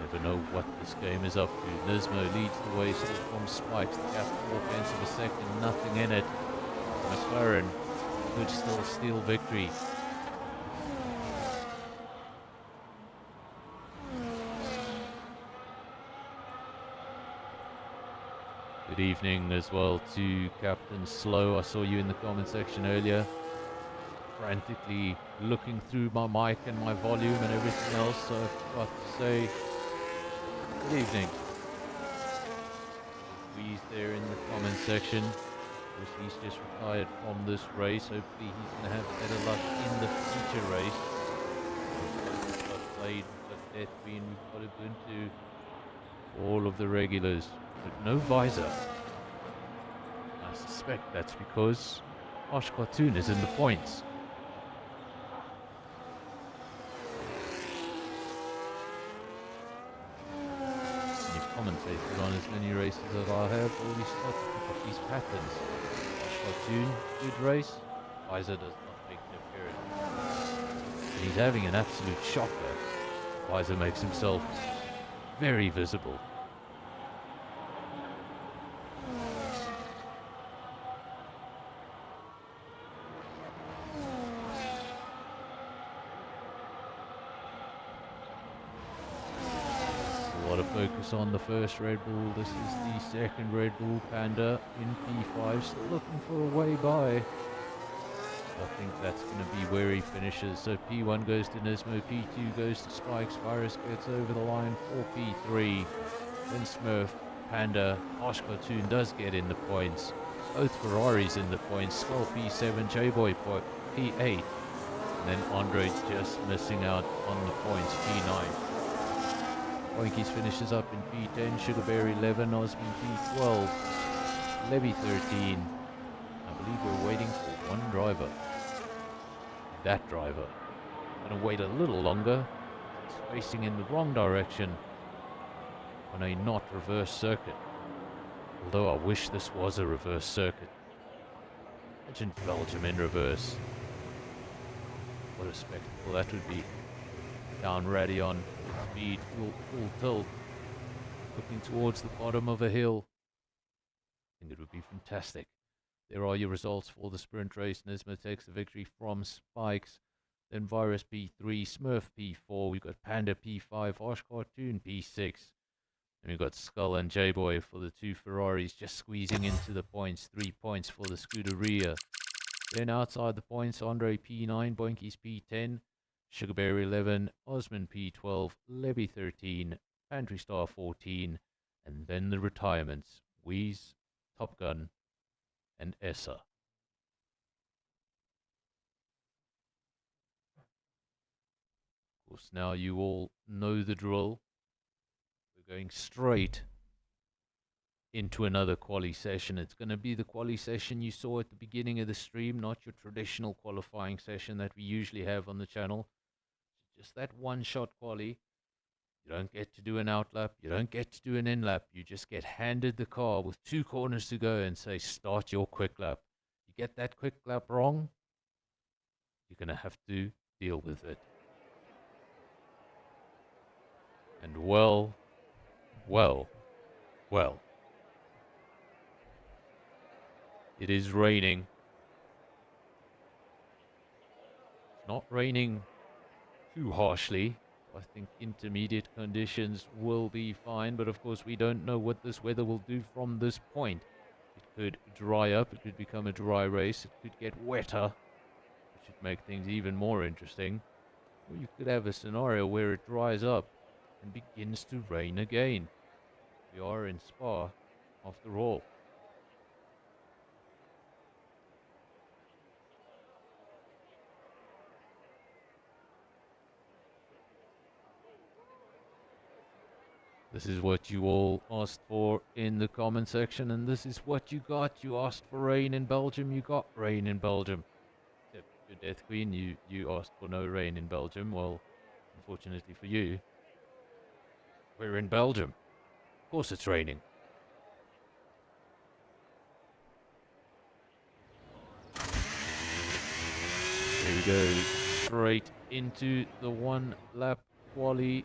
Never know what this game is up to. Nismo leads the way still from Spikes. The gap 0.4 of a second, nothing in it. McLaren could still steal victory. evening as well to Captain Slow. I saw you in the comment section earlier, frantically looking through my mic and my volume and everything else, so I forgot to say good evening. We's there in the comment section. Of course, he's just retired from this race. Hopefully he's going to have better luck in the future race. We've got Blade, we've got Death Queen, we've got Ubuntu, all of the regulars, but no visor. I suspect that's because Osh Cartoon is in the points. You've commentated on as many races as I have, all you start to pick up these patterns. Osh Cartoon, good race. Visor does not make an appearance. And he's having an absolute shocker. Visor makes himself very visible. A lot of focus on the first Red Bull. This is the second Red Bull Panda in P5, still looking for a way by. I think that's going to be where he finishes. So P1 goes to Nismo, P2 goes to Spikes, Virus gets over the line for P3, then Smurf, Panda, Osh Cartoon does get in the points. Both Ferraris in the points, Skull P7, J-Boy P8, and then Andre just missing out on the points, P9. Oinkies finishes up in P10, Sugarberry 11, Osman P12, Levy 13. I believe we're waiting for one driver. That driver. Gonna wait a little longer. It's facing in the wrong direction on a not reverse circuit. Although I wish this was a reverse circuit. Imagine Belgium in reverse. What a spectacle that would be. Down Radion, full speed, full tilt. Looking towards the bottom of a hill. I think it would be fantastic. There are your results for the sprint race. Nismo takes the victory from Spikes. Then Virus P3, Smurf P4. We've got Panda P5, Osh Cartoon P6. And we've got Skull and J-Boy for the two Ferraris just squeezing into the points. 3 points for the Scuderia. Then outside the points, Andre P9, Boinkies P10, Sugarberry 11, Osman P12, Levy 13, Pantry Star 14, and then the retirements. Wheeze, Top Gun, and Essa. Of course, now you all know the drill. We're going straight into another quali session. It's going to be the quali session you saw at the beginning of the stream, not your traditional qualifying session that we usually have on the channel. Just that one-shot quali. You don't get to do an outlap, you don't get to do an in-lap, you just get handed the car with 2 corners to go and say, start your quick lap. You get that quick lap wrong, you're going to have to deal with it. And well, it is raining. It's not raining too harshly. I think intermediate conditions will be fine, but of course we don't know what this weather will do from this point. It could dry up, it could become a dry race, it could get wetter, which would make things even more interesting. Or you could have a scenario where it dries up and begins to rain again. We are in Spa, after all. This is what you all asked for in the comment section, and this is what you got. You asked for rain in Belgium, you got rain in Belgium. Except for Death Queen, you asked for no rain in Belgium. Well, unfortunately for you, we're in Belgium. Of course it's raining. Here we go, straight into the one lap quali.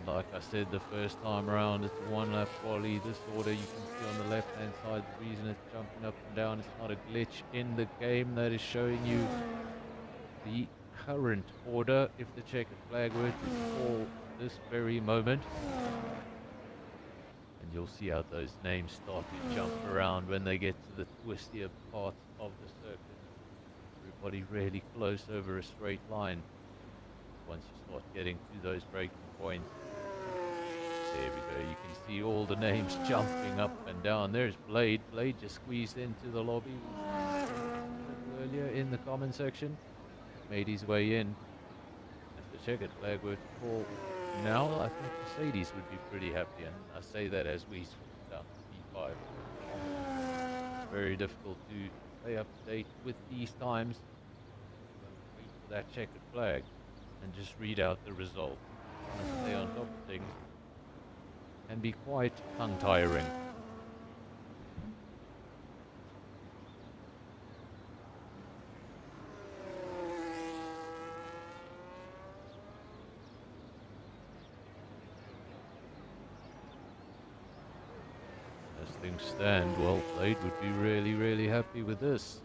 Like I said the first time around, it's a one lap quali. This order you can see on the left hand side, the reason it's jumping up and down, it's not a glitch in the game that is showing you the current order if the checkered flag were to fall this very moment. And And you'll see how those names start to jump around when they get to the twistier parts of the circuit. Everybody really close over a straight line. Once you start getting to those breaking points, there we go. You can see all the names jumping up and down. There's Blade. Blade just squeezed into the lobby earlier in the comment section. Made his way in. If the checkered flag were to fall now, I think Mercedes would be pretty happy. And I say that as we switch down to P5. Very difficult to stay up to date with these times. Wait for that checkered flag and just read out the result. And stay on top of things can be quite tongue-tiring. As things stand, well, Blade would be really happy with this.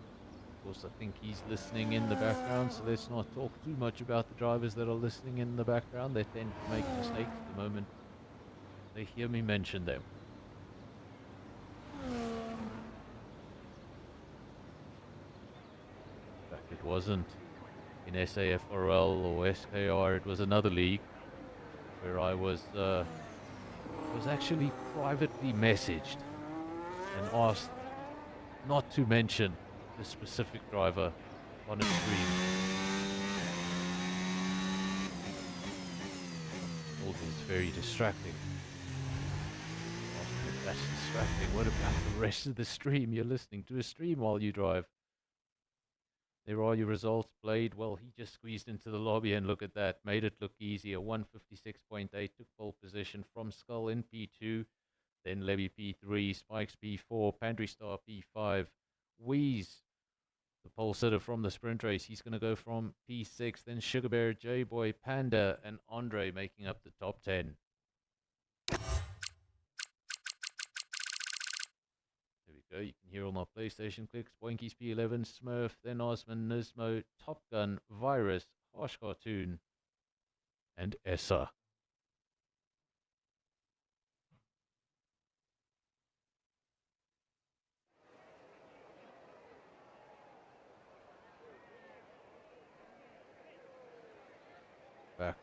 Of course, I think he's listening in the background, so let's not talk too much about the drivers that are listening in the background. They tend to make mistakes the moment they hear me mention them. In fact, it wasn't in SAFRL or SKR, it was another league where I was actually privately messaged and asked not to mention the specific driver on a stream. All this very distracting. That's distracting. What about the rest of the stream? You're listening to a stream while you drive. There are your results. Blade, well, he just squeezed into the lobby, and look at that. Made it look easy. A 156.8, took pole position from Skull in P2. Then Levy P3, Spikes P4, Pandry Star P5. Wheeze, the pole sitter from the sprint race. He's going to go from P6. Then Sugar Bear, J-Boy, Panda, and Andre making up the top 10. Go. You can hear all my PlayStation clicks. Boinkies P11, Smurf, then Osman, Nismo, Top Gun, Virus, Harsh Cartoon, and Essa. Back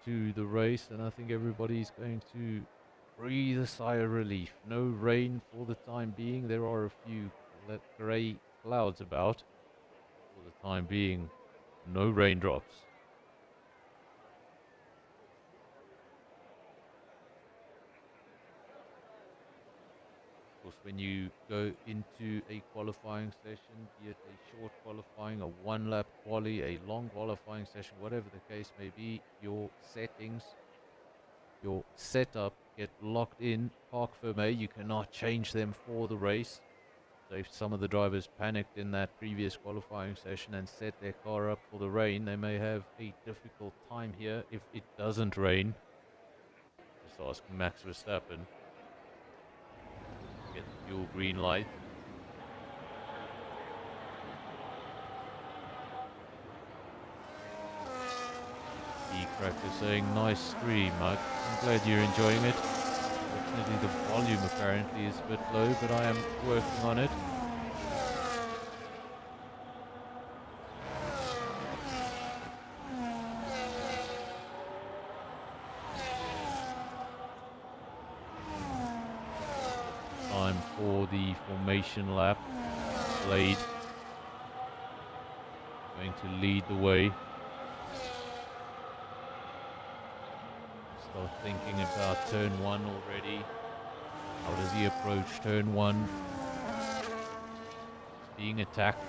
to the race, and I think everybody's going to breathe a sigh of relief. No rain for the time being. There are a few grey clouds about. For the time being, no raindrops. Of course, when you go into a qualifying session, be it a short qualifying, a one-lap quali, a long qualifying session, whatever the case may be, your settings, your setup get locked in, parc fermé. You cannot change them for the race. So if some of the drivers panicked in that previous qualifying session and set their car up for the rain, they may have a difficult time here if it doesn't rain. Just ask Max Verstappen. Get the fuel green light. Cracker saying nice stream. I'm glad you're enjoying it. Fortunately, the volume apparently is a bit low, but I am working on it. Time for the formation lap. Blade going to lead the way. Start thinking about turn one already. How does he approach turn one? He's being attacked.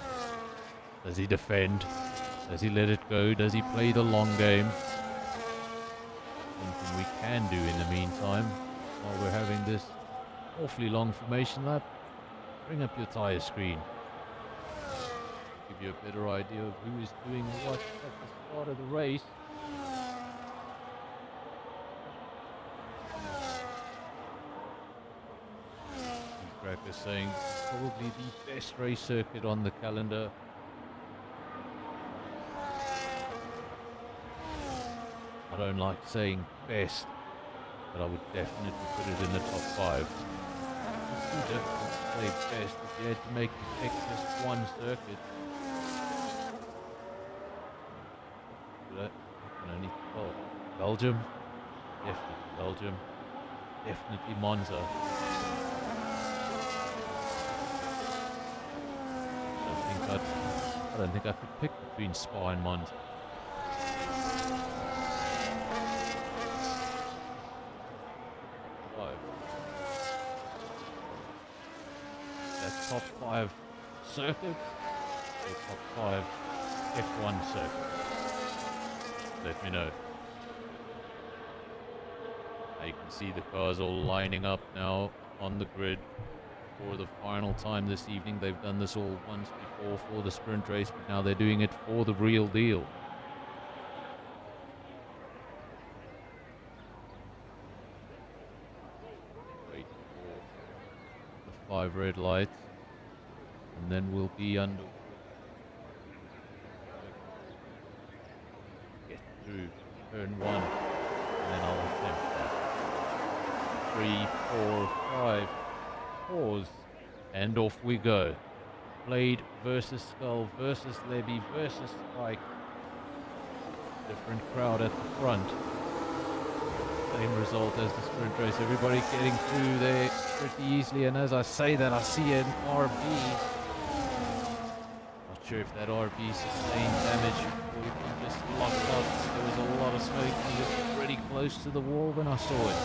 Does he defend? Does he let it go? Does he play the long game? Something we can do in the meantime while we're having this awfully long formation lap. Bring up your tyre screen. Give you a better idea of who is doing what at the start of the race. Cracker saying probably the best race circuit on the calendar. I don't like saying best but I would definitely put it in the top 5. It's too difficult to play best if you had to make the pick just one circuit. I can only tell. Belgium, definitely Belgium, definitely Monza. I don't think I could pick between Spa and Monza. That top 5 circuit or top 5 F1 circuit? Let me know. Now you can see the cars all lining up now on the grid for the final time this evening. They've done this all once before for the sprint race, but now they're doing it for the real deal. Wait for the 5 red lights, and then we'll be under. Get through turn 1, and then I'll attempt that. 3, 4, 5. Pause, and off we go. Blade versus Skull versus Levy versus Spike. Different crowd at the front. Same result as the sprint race. Everybody getting through there pretty easily, and as I say that, I see an RB. Not sure if that RB sustained damage or if he just locked up. There was a lot of smoke, and he was pretty close to the wall when I saw it.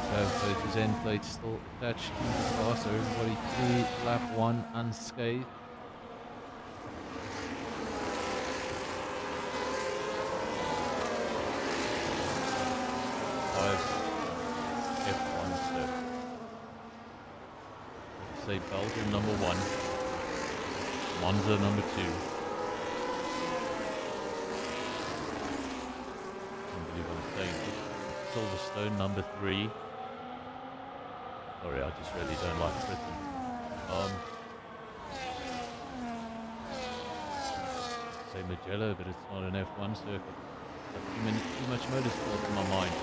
Have both his end plates still attached to the car, so everybody through lap 1 unscathed. F1 circuit. Say Belgium number 1, Monza number 2. Can't believe I'm saying it. Silverstone number 3. Sorry, I just really don't like Britain. Say Mugello, but it's not an F1 circuit. Too much motorsport in my mind.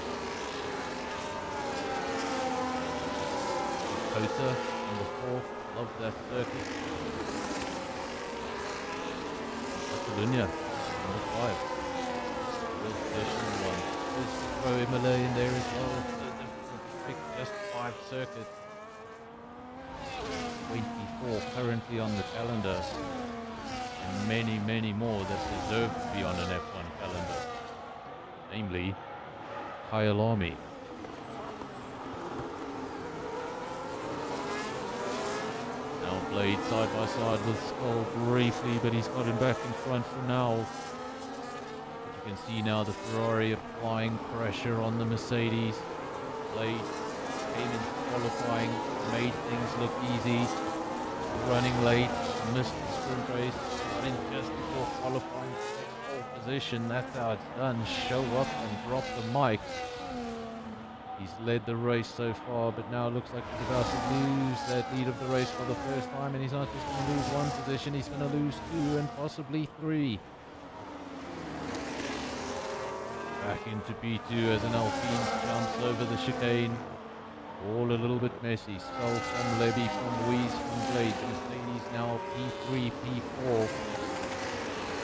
Dakota, number 4, love that circuit. Catalonia, number 5. Real traditional one. There's Pro Imola in there as well. It's so difficult to pick just 5 circuits. 24 currently on the calendar, and many, many more that deserve to be on an F1 calendar, namely Kyle Army. Now Blade side by side with Skull briefly, but he's got him back in front for now. You can see now the Ferrari applying pressure on the Mercedes. Blade came in qualifying, made things look easy, running late, missed the sprint race, got in just before qualifying, pole position. That's how it's done. Show up and drop the mic. He's led the race so far, but now it looks like he's about to lose that lead of the race for the first time, and he's not just going to lose 1 position, he's going to lose 2 and possibly 3. Back into P2 as an Alpine jumps over the chicane. All a little bit messy. Skull from Levy, from Louise, from Blade. Mercedes now P3, P4.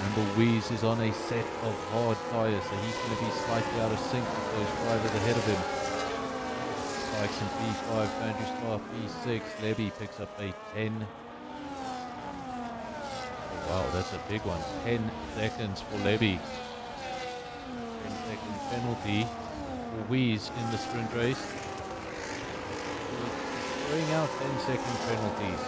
And Louise is on a set of hard tyres, so he's going to be slightly out of sync with those drivers ahead of him. Spikes in P5, Andrew Star P6. Levy picks up a 10. Oh, wow, that's a big one. 10 seconds for Levy. 10-second penalty for Louise in the sprint race. Throwing out 10-second penalties.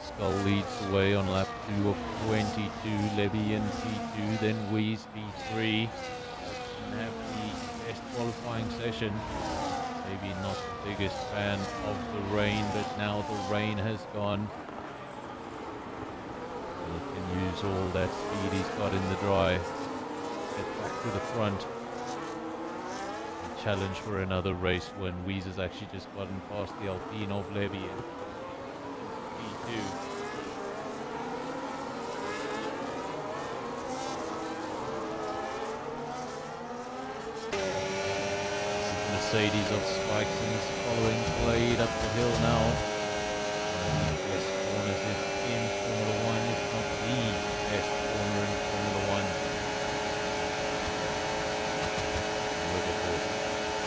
Skull leads the way on lap 2 of 22. Levy in P2, then Wheeze P3. And have the best qualifying session. Maybe not the biggest fan of the rain, but now the rain has gone. And he can use all that speed he's got in the dry. Get back to the front. And challenge for another race when Weeze has actually just gotten past the Alpine of Levy in P2. Mercedes of Spikeson's following Blade up the hill now. Best corners in Formula 1, if not the best corner in Formula 1. Look at this.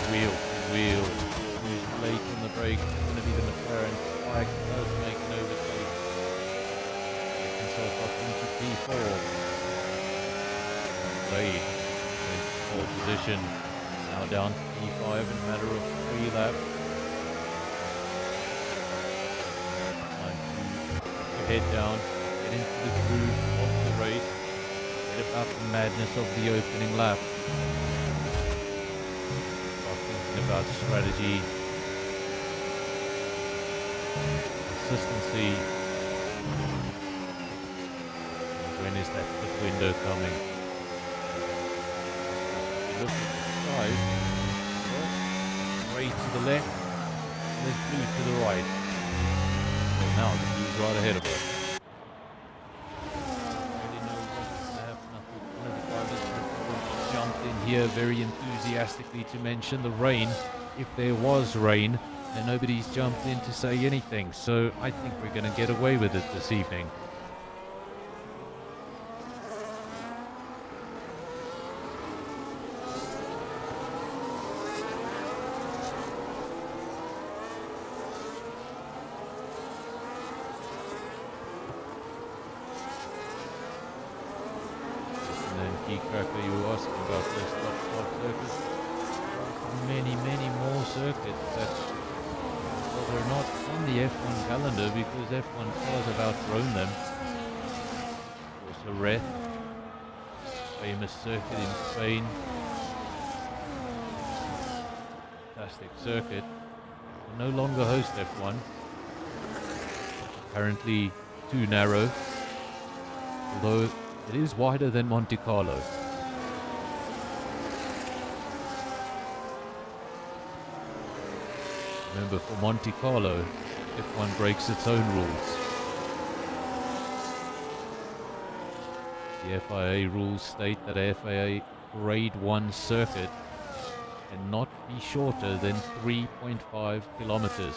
Wheel to wheel. Who's late on the brake? It's going to be the McLaren. Spike does make an overtake. Gets himself up into P4. Blade in pole position. Now down to P5 in a matter of 3 laps. Time to head down, get into the groove of the race, get about the madness of the opening lap. Start thinking about strategy, consistency. When is that pit window coming? Look at gray to the left, and there's blue to the right. Well, now the blue's right ahead of us. Really know what's going to happen. I thought one of the drivers jumped in here very enthusiastically to mention the rain, if there was rain, and nobody's jumped in to say anything. So I think we're going to get away with it this evening. Cracker, you were asking about those top circuits. Many more circuits that are not on the F1 calendar because F1 cars have outgrown them. Also Red, famous circuit in Spain. Fantastic circuit. Will no longer host F1. Apparently too narrow. Although it is wider than Monte Carlo. Remember, for Monte Carlo, F1 breaks its own rules. The FIA rules state that a FIA Grade 1 circuit cannot be shorter than 3.5 kilometers.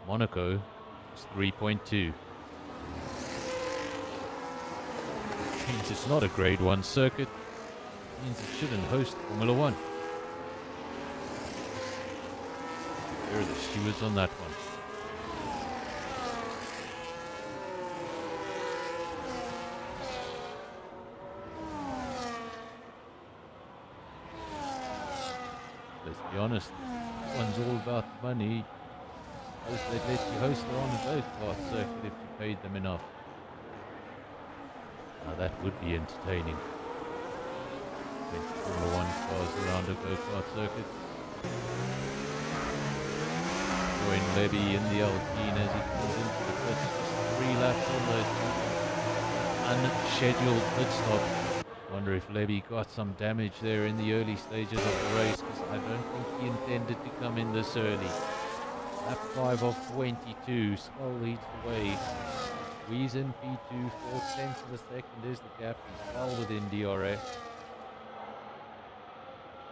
Monaco is 3.2. Means it's not a Grade 1 circuit. It means it shouldn't host Formula 1. There are the stewards on that one. Let's be honest, one's all about money. Suppose they'd let you host it on a go-kart circuit if you paid them enough. Now that would be entertaining. When Formula 1 cars around a go-kart circuit. Join Levy in the Alpine as he comes into the pits. Just 3 laps almost. Unscheduled pit stop. Wonder if Levy got some damage there in the early stages of the race, because I don't think he intended to come in this early. Lap 5 of 22. Skull leads the way. Weeze in P2, 4/10 of a second is the gap. He's well within DRS.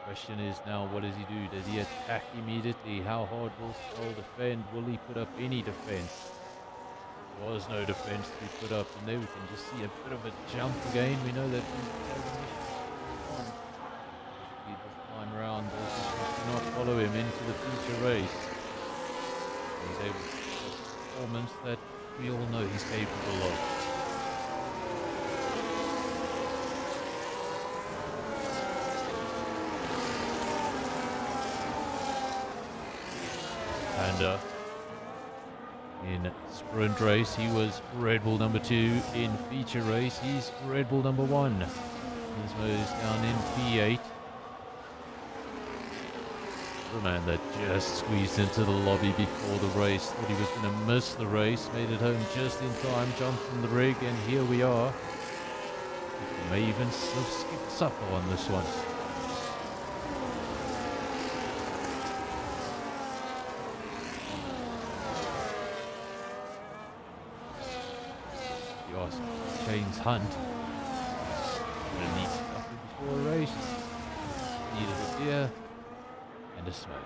Question is now, what does he do? Does he attack immediately? How hard will Skull defend? Will he put up any defense? There was no defense to be put up, and there we can just see a bit of a jump again. We know that he's this time round, do not follow him into the future race. He's able to show a performance that we all know he's capable of. And in sprint race, he was Red Bull number 2. In feature race, he's Red Bull number 1. Gizmo is down in P8. The man that just squeezed into the lobby before the race, thought he was going to miss the race, made it home just in time, jumped from the rig, and here we are. He may even skip supper on this one. ask Shane's Hunt. Gonna need something before a race. Needed a beer and a smoke.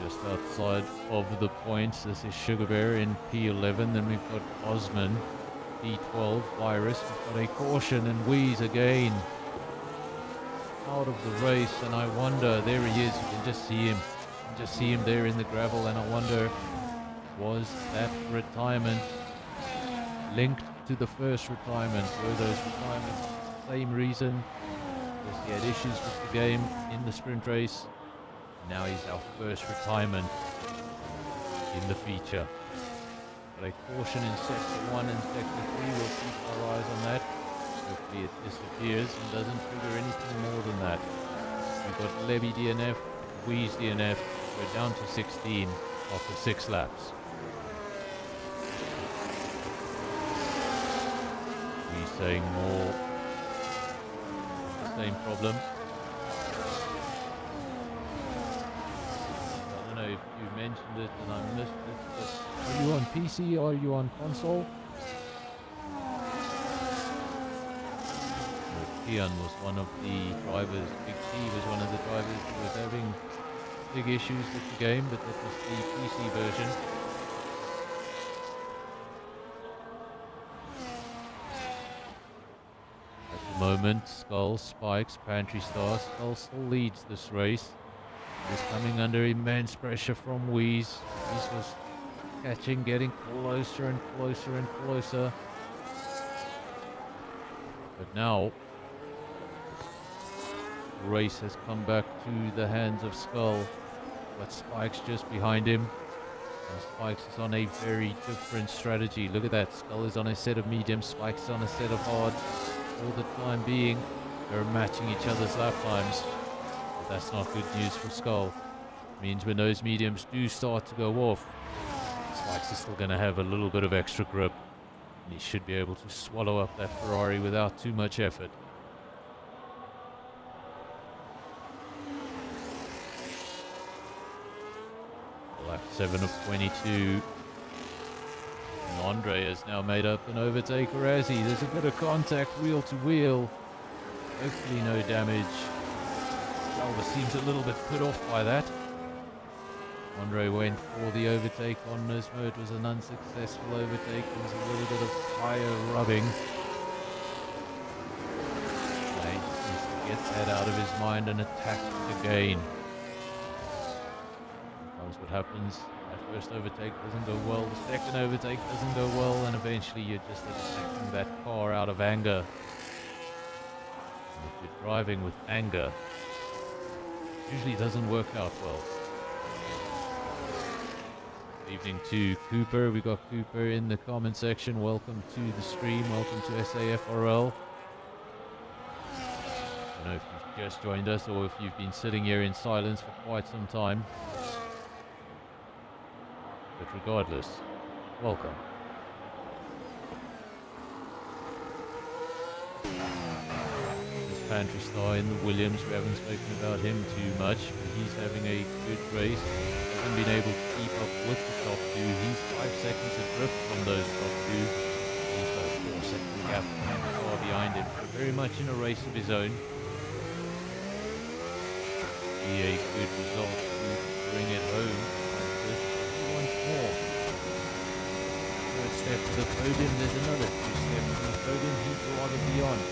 Just outside of the points, this is Sugar Bear in P11, then we've got Osman, P12, Virus, we've got a caution and Wheeze again out of the race, and I wonder, there he is, you can just see him, there in the gravel, and I wonder, was that retirement linked to the first retirement? Were those retirements same reason? Because he had issues with the game in the sprint race. Now he's our first retirement in the feature. But a caution in sector 1 and sector 3, we'll keep our eyes on that. Hopefully it disappears and doesn't trigger anything more than that. We've got Levy DNF, Wheeze DNF, we're down to 16 after 6 laps. Wheeze saying more same problem. If you mentioned it and I missed it, but are you on PC or are you on console? Kian was one of the drivers, Big T was one of the drivers who was having big issues with the game, but that was the PC version. At the moment, Skull, Spikes, Pantry Star, Skull still leads this race. He's coming under immense pressure from Wheeze. Wheeze was catching, getting closer and closer and closer. But now, the race has come back to the hands of Skull. But Spikes just behind him. And Spikes is on a very different strategy. Look at that. Skull is on a set of medium. Spikes is on a set of hard. For the time being, they're matching each other's lap times. That's not good news for Skull. It means when those mediums do start to go off, Spikes is still going to have a little bit of extra grip. And he should be able to swallow up that Ferrari without too much effort. Lap 7 of 22. And Andre has now made up an overtaker as he. There's a bit of contact wheel to wheel. Hopefully no damage. Alva seems a little bit put off by that. Andre went for the overtake on Nismo. It was an unsuccessful overtake. There was a little bit of tire rubbing. He just needs to get that out of his mind and attack it again. Sometimes what happens, that first overtake doesn't go well, the second overtake doesn't go well, and eventually you're just attacking that car out of anger. And if you're driving with anger, usually doesn't work out well. Evening to Cooper. We got Cooper in the comment section. Welcome to the stream. Welcome to SAFRL. I don't know if you've just joined us or if you've been sitting here in silence for quite some time. But regardless, welcome. Pantry Star in the Williams. We haven't spoken about him too much, but he's having a good race. Hasn't been able to keep up with the top two. He's 5 seconds adrift from those top two. He's got a 4-second gap far behind him. So very much in a race of his own. Be a good result to bring it home. He wants more. Third step to the podium. There's another 2 steps to the podium. He'd rather be on.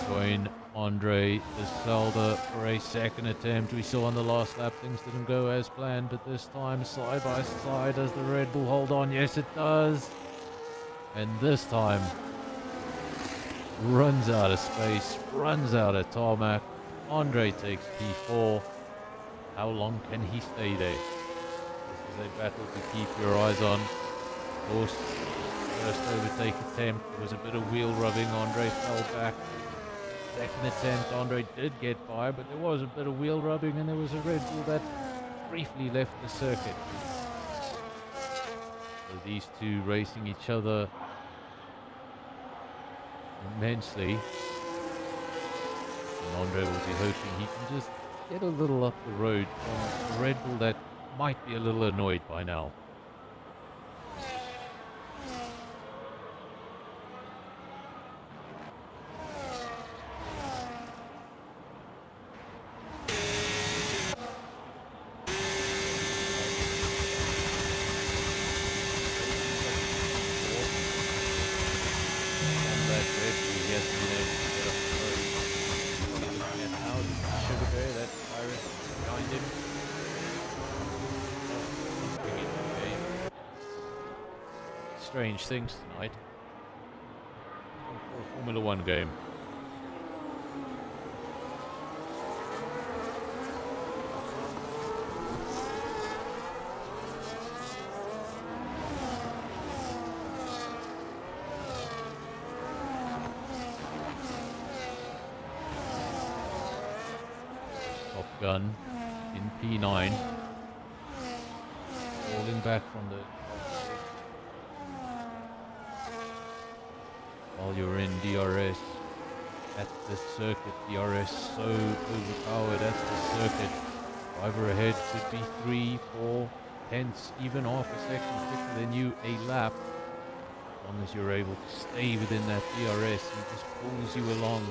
Join Andre De Salda for a second attempt. We saw on the last lap things didn't go as planned, but this time side by side. Does the Red Bull hold on? Yes, it does. And this time runs out of space, runs out of tarmac. Andre takes P4. How long can he stay there? This is a battle to keep your eyes on. Of course, first overtake attempt, there was a bit of wheel rubbing. Andre fell back. Second attempt, Andre did get by, but there was a bit of wheel rubbing, and there was a Red Bull that briefly left the circuit. So these two racing each other immensely. And Andre will be hoping he can just get a little up the road from a Red Bull that might be a little annoyed by now. Strange things tonight for a Formula One game. Top Gun in P9, falling back from the. While you're in DRS at the circuit, DRS so overpowered at the circuit. Driver ahead could be 3, 4 tenths, even half a second quicker than you a lap. As long as you're able to stay within that DRS, he just pulls you along.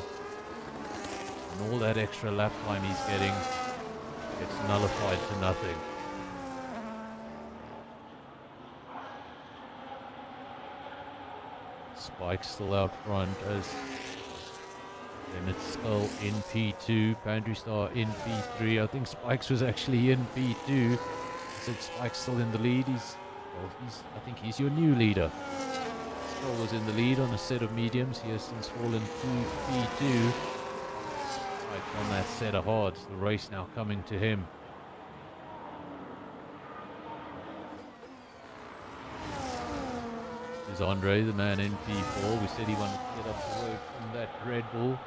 And all that extra lap time he's getting gets nullified to nothing. Spike's still out front as Emmett Skull in P2, Pandry Star in P3. I think Spikes was actually in P2. I said Spike's still in the lead. I think he's your new leader. Skull was in the lead on a set of mediums. He has since fallen to P2. Spike on that set of hards. The race now coming to him. Is Andre, the man in P4. We said he wanted to get up the road from that Red Bull.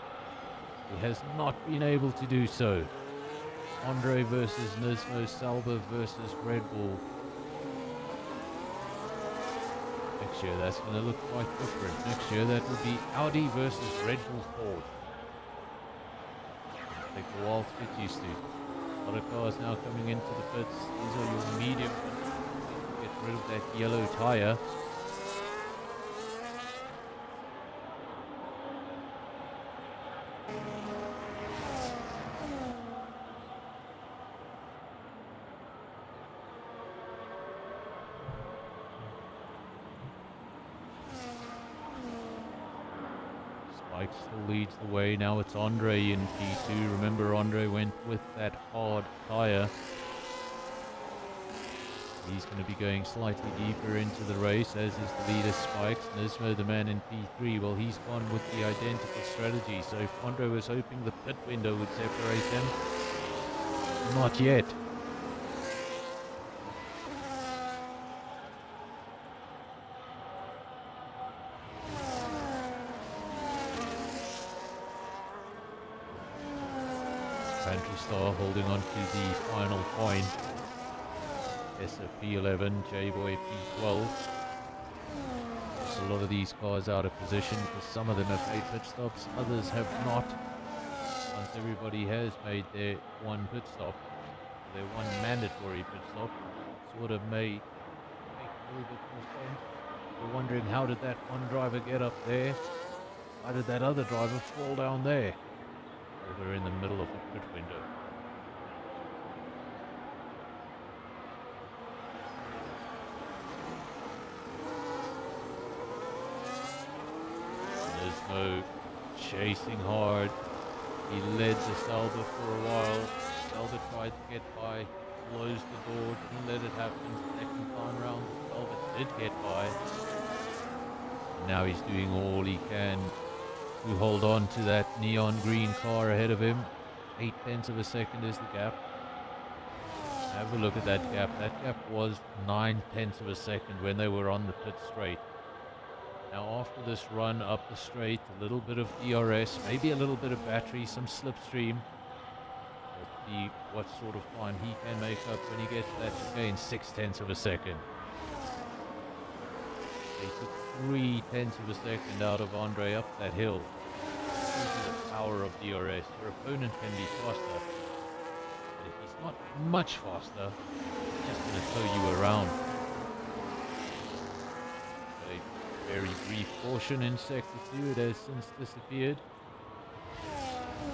He has not been able to do so. Andre versus Nismo, Sauber versus Red Bull. Next year that's going to look quite different. Next year that will be Audi versus Red Bull Ford. Take a while to get used to. A lot of cars now coming into the pits. These are your medium ones. Get rid of that yellow tyre. Spike still leads the way. Now it's Andre in P2. Remember, Andre went with that hard tyre. He's going to be going slightly deeper into the race, as is the leader Spikes. Nismo, the man in P3, well, he's gone with the identical strategy. So if Andre was hoping the pit window would separate them, not yet. Pantry Star holding on to the final point. SAFRL, J-Boy P12. A lot of these cars out of position because some of them have made pit stops, others have not. Once everybody has made their one pit stop, their one mandatory pit stop, sort of may make a little bit more sense. We're wondering, how did that one driver get up there? How did that other driver fall down there? Well, they're in the middle of the pit window. Nismo chasing hard. He led the Sauber for a while. Sauber tried to get by, closed the door, didn't let it happen. Second time round, Sauber did get by. And now he's doing all he can to hold on to that neon green car ahead of him. 8 tenths of a second is the gap. Have a look at that gap. That gap was 9 tenths of a second when they were on the pit straight. Now after this run up the straight, a little bit of DRS, maybe a little bit of battery, some slipstream. see what sort of time he can make up when he gets that chicane. 0.6 of a second. They took 0.3 of a second out of Andre up that hill. This is the power of DRS. Your opponent can be faster, but if he's not much faster, he's just going to tow you around. A very brief caution in Sector 2. It has since disappeared.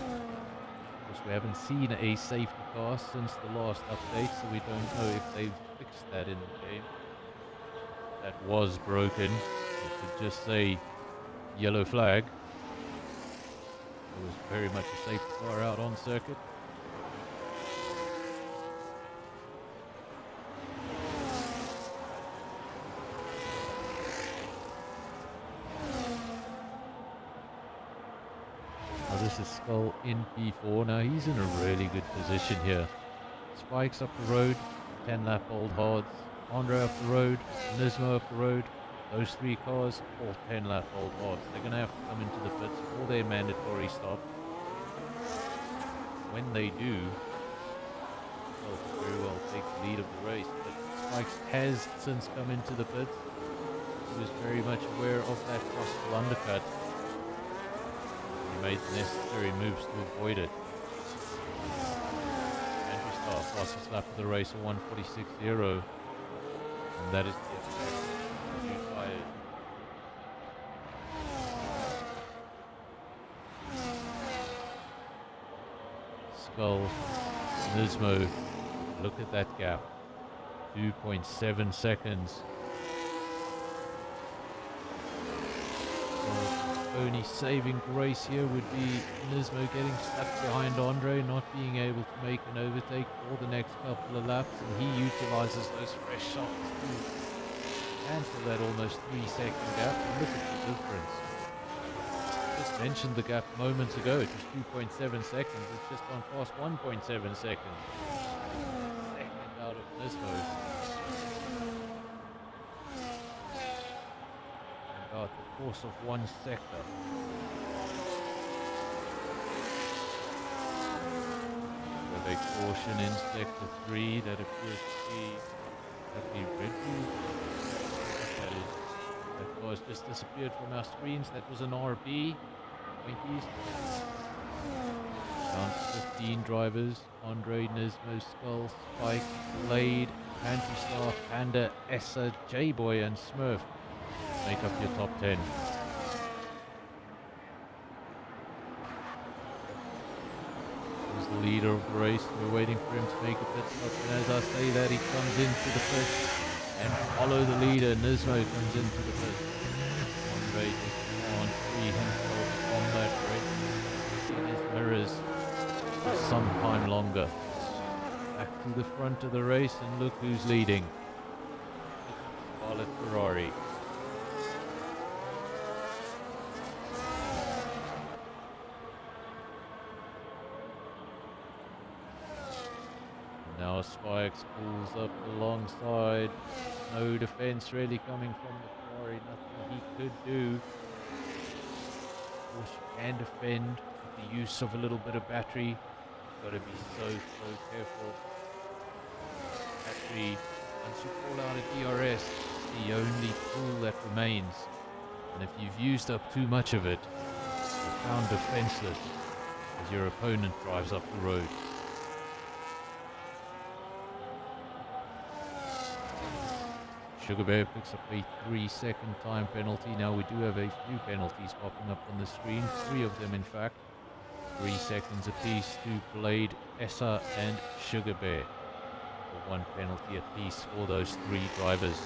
Of course, we haven't seen a safety car since the last update, so we don't know if they've fixed that in the game. That was broken. You could just say yellow flag. There was very much a safety car out on circuit. Now this is Skull in P4. Now he's in a really good position here. Spikes up the road, 10 lap old hards. Andre up the road, Nismo up the road. Those three cars, all 10 lap old hards. They're going to have to come into the pits for their mandatory stop. When they do, they'll very well take the lead of the race. But Spikes has since come into the pits. He was very much aware of that possible undercut. He made the necessary moves to avoid it. Andrew Starr, fastest lap of the race, a 1:46.0. And that is the effect of new tires. Skull, Nismo, look at that gap. 2.7 seconds. Only saving grace here would be Nismo getting stuck behind Andre, not being able to make an overtake for the next couple of laps, and he utilizes those fresh softs to cancel that almost 3-second gap. And look at the difference. Just mentioned the gap moments ago. It was 2.7 seconds. It's just gone past 1.7 seconds. Second out of Nismo. About the course of one sector. With a caution in sector 3 that appears to be the Red Bull. That is, that car's just disappeared from our screens. That was an RB. 20s. Down to 15 drivers. Andre, Nismo, Skull, Spike, Blade, Anti-Star, Panda, Essa, J-Boy and Smurf. Make up your top 10. He's the leader of the race. We're waiting for him to make a pit stop. And as I say that, he comes into the pit and follow the leader. Nismo comes into the pit. Andre just can't free himself from that race. In his mirrors for some time longer. Back to the front of the race, and look who's leading. It's Scarlet Ferrari. Now Spikes pulls up alongside. No defense really coming from the Ferrari. Nothing he could do. Of course, you can defend with the use of a little bit of battery. Got to be so careful. Battery, once you pull out a DRS, it's the only tool that remains. And if you've used up too much of it, you're found defenseless as your opponent drives up the road. Sugar Bear picks up a 3-second time penalty. Now we do have a few penalties popping up on the screen. 3 of them in fact. 3 seconds apiece to Blade, Essa and Sugar Bear. For 1 penalty apiece for those 3 drivers.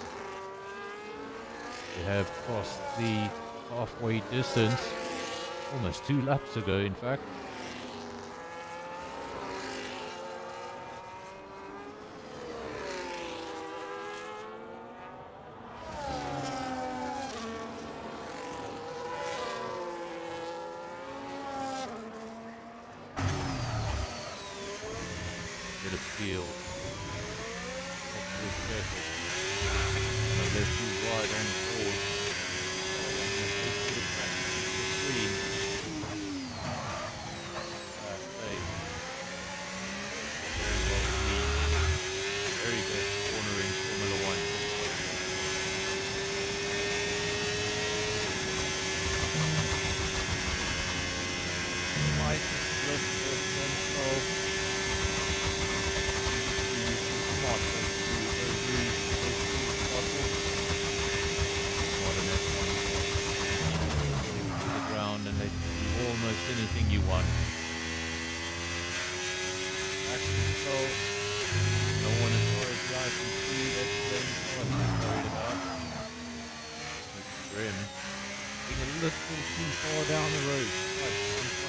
We have crossed the halfway distance. Almost 2 laps ago in fact. Bit of field. Hopefully careful. No, they're too wide on board. very best corner in Formula One. Might lift themselves. Not an F1. The ground and they can do almost anything you want. So, no one as far as I can see that's the only car he's worried about. Grim. Being a little too far down the road. Like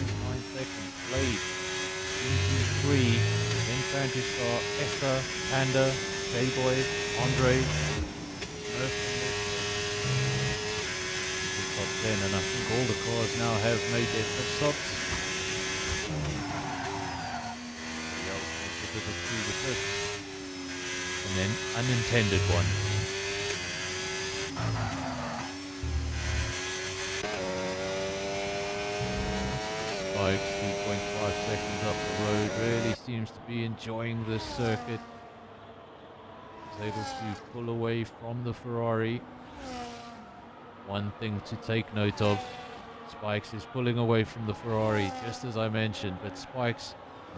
1.9 seconds. Blade. Into 3. Then Francis car. Essa, Panda, J-Boy, Andre. Top 10, and I think all the cars now have made their pit stops. And then unintended one. Spikes 2.5 seconds up the road, really seems to be enjoying this circuit. He's able to pull away from the Ferrari. One thing to take note of, Spikes is pulling away from the Ferrari, just as I mentioned, but Spikes,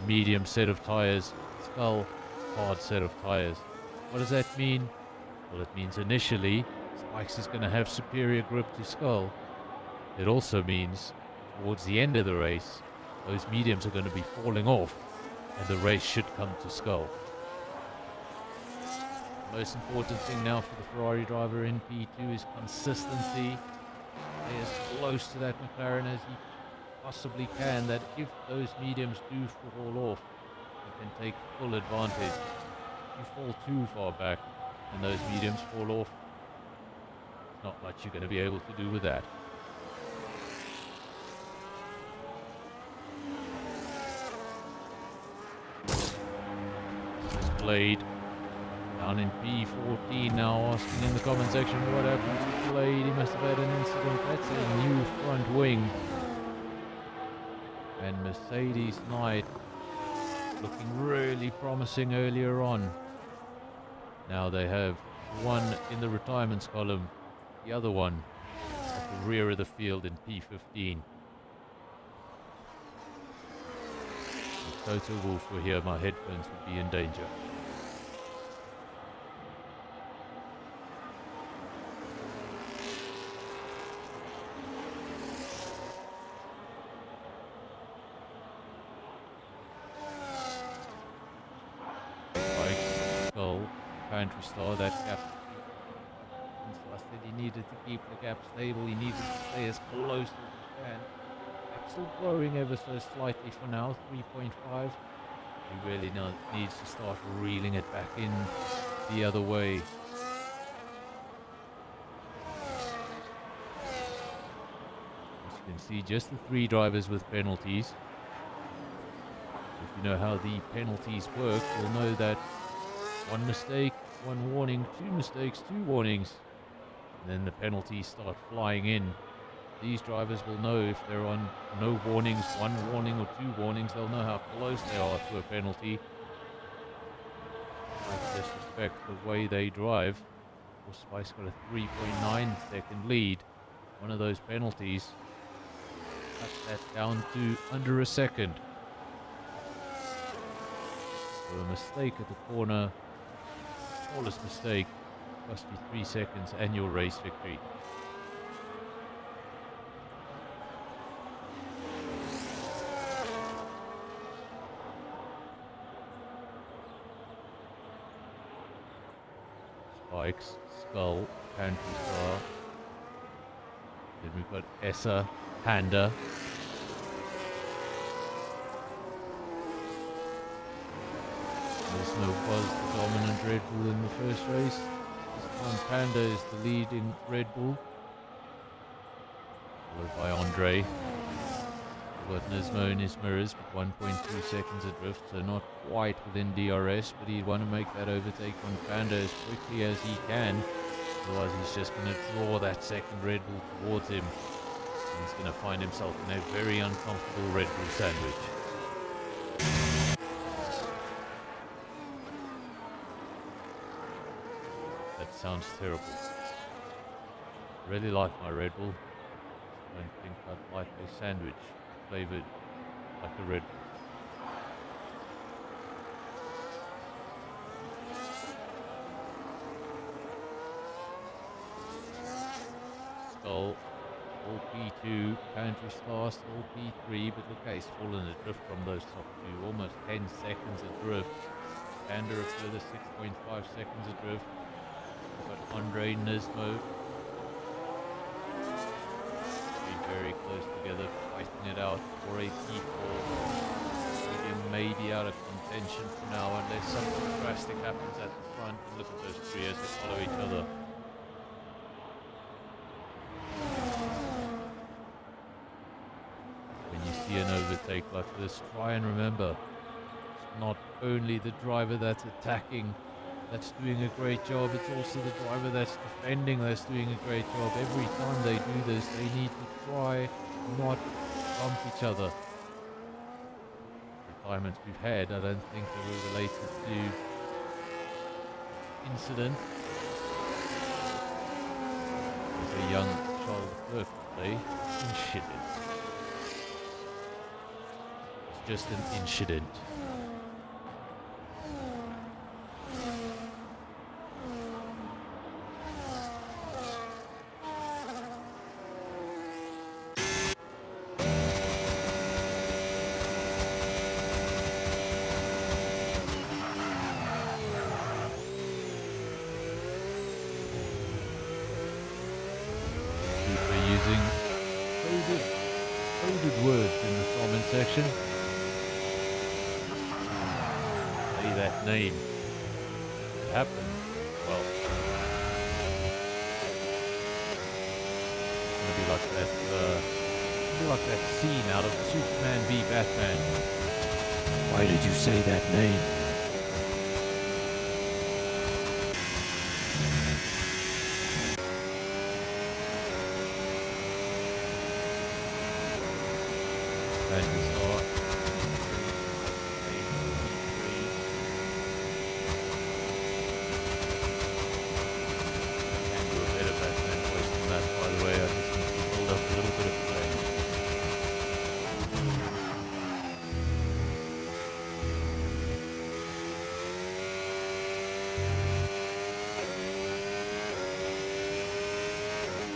medium set of tyres, Skull, hard set of tyres. What does that mean? Well, it means initially, Spikes is going to have superior grip to Skull. It also means, towards the end of the race, those mediums are going to be falling off, and the race should come to Skull. The most important thing now for the Ferrari driver in P2 is consistency. Stay as close to that McLaren as he possibly can, that if those mediums do fall off, you can take full advantage. If you fall too far back and those mediums fall off, there's not much you're going to be able to do with that. This is Blade down in P14 now, asking in the comment section what happened to Blade. He must have had an incident. That's a new front wing. And Mercedes Knight looking really promising earlier on. Now they have one in the retirements column, the other one at the rear of the field in P15. If Toto Wolff were here, my headphones would be in danger. Pantry Star, that gap. I said he needed to keep the gap stable, he needed to stay as close as he can. Gap still growing ever so slightly for now, 3.5. He really needs to start reeling it back in the other way. As you can see, just the 3 drivers with penalties. If you know how the penalties work, you'll know that 1 mistake, 1 warning, 2 mistakes, 2 warnings, and then the penalties start flying in. These drivers will know if they're on no warnings, 1 warning or 2 warnings, they'll know how close they are to a penalty. I disrespect the way they drive. Of course, Spice got a 3.9 second lead. One of those penalties cut that down to under a second. So a mistake at the corner, smallest mistake, cost you 3 seconds and your race victory. Spikes, Skull, Pantry Star. Then we've got Essa, Panda. No was the dominant Red Bull in the first race. This time Panda is the leading Red Bull, followed by Andre. We've got Nismo in his mirrors, but 1.2 seconds adrift, so not quite within DRS, but he'd want to make that overtake on Panda as quickly as he can, otherwise he's just going to draw that second Red Bull towards him, and he's going to find himself in a very uncomfortable Red Bull sandwich. That sounds terrible. I really like my Red Bull. I don't think I'd like a sandwich flavored like a Red Bull. Skull, all P2, Country Star, still P3, but look how he's fallen adrift from those top two, almost 10 seconds adrift. Gander a further 6.5 seconds adrift. We've got Andre Nismo. Very close together, fighting it out for a P4. Medium may be out of contention for now unless something drastic happens at the front. And look at those three as they follow each other. When you see an overtake like this, try and remember, it's not only the driver that's attacking that's doing a great job, it's also the driver that's defending that's doing a great job. Every time they do this, they need to try not bump each other. Retirements we've had, I don't think they were related to incident. There's a young Charles Leclerc today. Incident. It's just an incident. Coded words in the comment section. Say that name. It happened. Well, it's gonna be like that scene out of Superman v Batman. Why did you say that name?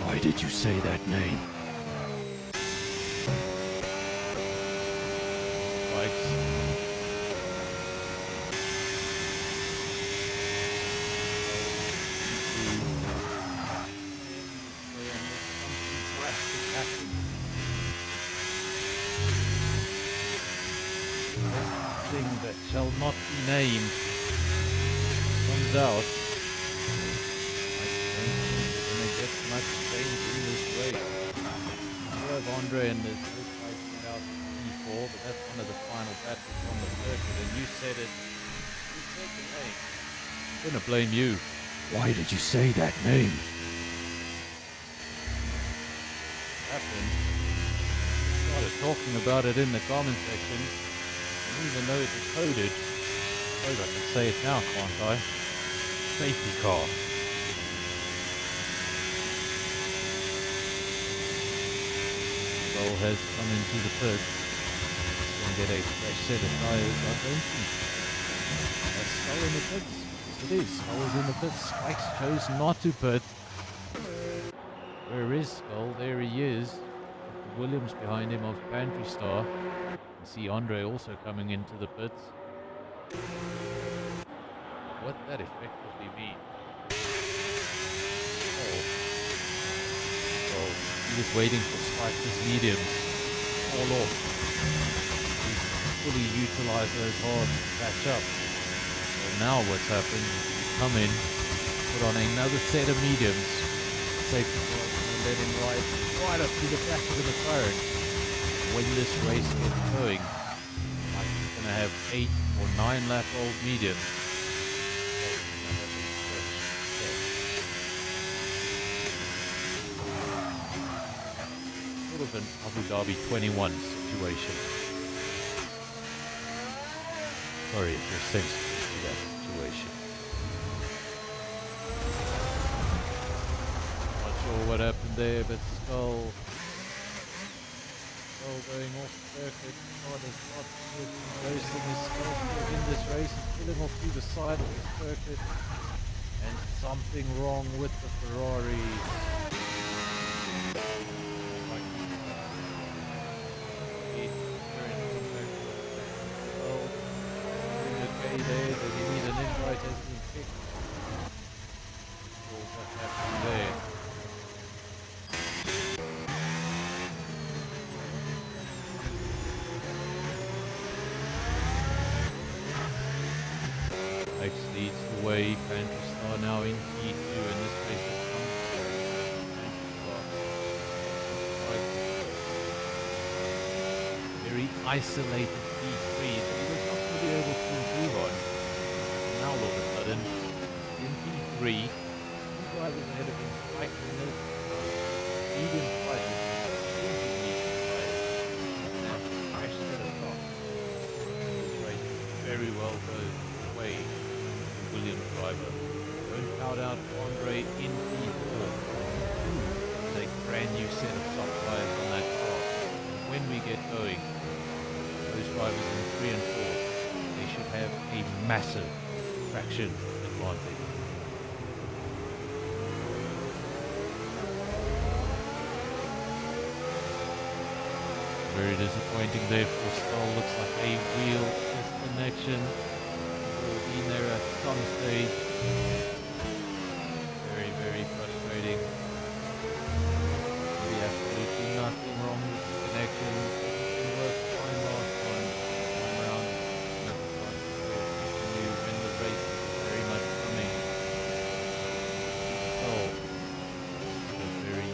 Why did you say that name? Thing that shall not be named comes out. Much change in this race. We have Andre and the first fight out P4, but that's one of the final battles on the circuit, and you said it. You said the name. I'm gonna blame you. Why did you say that name? What happened? Started talking about it in the comment section, and even though it was coded, I suppose I can say it now, can't I? Safety car. Has come into the pit. He's going to get a fresh set of tires, I think. That's Skull in the pits. Yes, it is. Skull is in the pits. Spikes chose not to pit. Where is Skull? There he is. Williams behind him of Pantry Star. You see Andre also coming into the pits. What that effectively means. He was waiting for Spike's mediums all off. He's fully utilized those hard to catch up. So now what's happened, he's come in, put on another set of mediums. Safety car and let him ride right up to the back of the McLaren. When this race gets going, Spike's going to have 8 or 9 lap old mediums. Of an Abu Dhabi 21 situation. Sorry if you're sensitive to that situation. what happened there, but Skull going off circuit. God has not been racing his Skull in this race. He's pulling off through the side of the circuit, and something wrong with the Ferrari. Okay there, but you need an invite has been picked. Or what happened there? Max leads the way, Pantherstar now in P2 and this race has come very isolated P3 that he was not really able to improve on. Now all of a sudden, in P3, two drivers ahead of him fighting in this medium fight. Very well goes away the Williams driver. Don't count out Andre in P4. A brand new set of soft tires on that car. When we get going, those drivers in 3 and 4, they should have a massive traction advantage. Very disappointing there for Stoll. Looks like a wheel disconnection. Will be there at some stage. Very, very frustrating. Maybe absolutely nothing wrong with the connection. It worked fine last time. One round. Never thought it would continue when the race is very much coming. Stoll very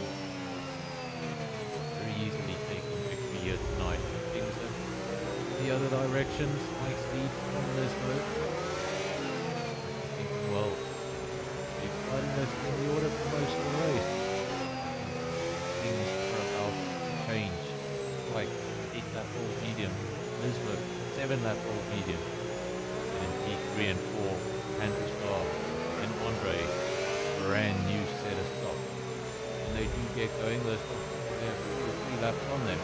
easily taking victory here tonight. Things have the other directions. Nice lead from this road. Thinking, well, we've gotten this in the order for most of the race. Things are about to change. Like 8 lap old medium. Lisbon, 7 lap old medium. And in P3 and 4, Pantherstar and Andre, brand new set of stops. When they do get going, those stops they have 2 or 3 laps on them.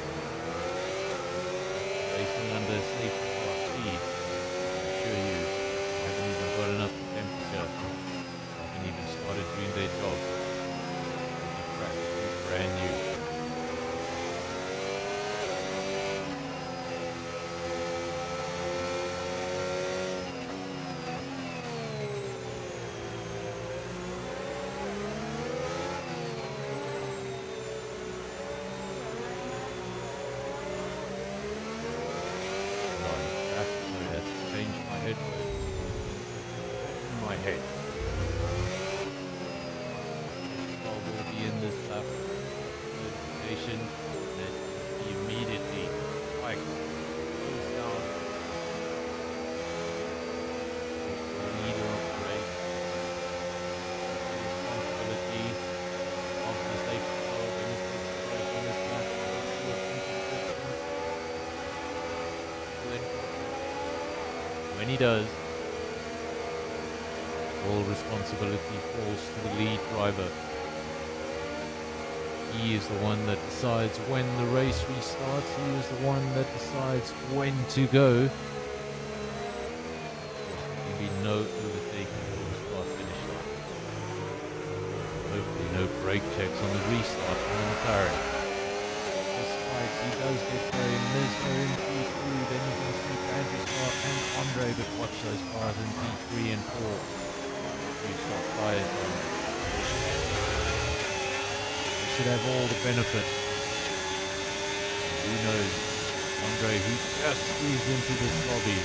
Racing under safety car speed. I assure you, I haven't even got enough temperature. I haven't even started doing their job. The track is brand new. When he does, all responsibility falls to the lead driver. He is the one that decides when the race restarts. He is the one that decides when to go. There will be no overtaking for the start-finish line. Hopefully no brake checks on the restart from the McLaren. Despite he does get going, Lismo in P2, then you can see Pantherstar and Andre, but watch those cars in P3 and 4. You stop tires on. They should have all the benefit. Who knows? Andre, who just squeezed into this lobby.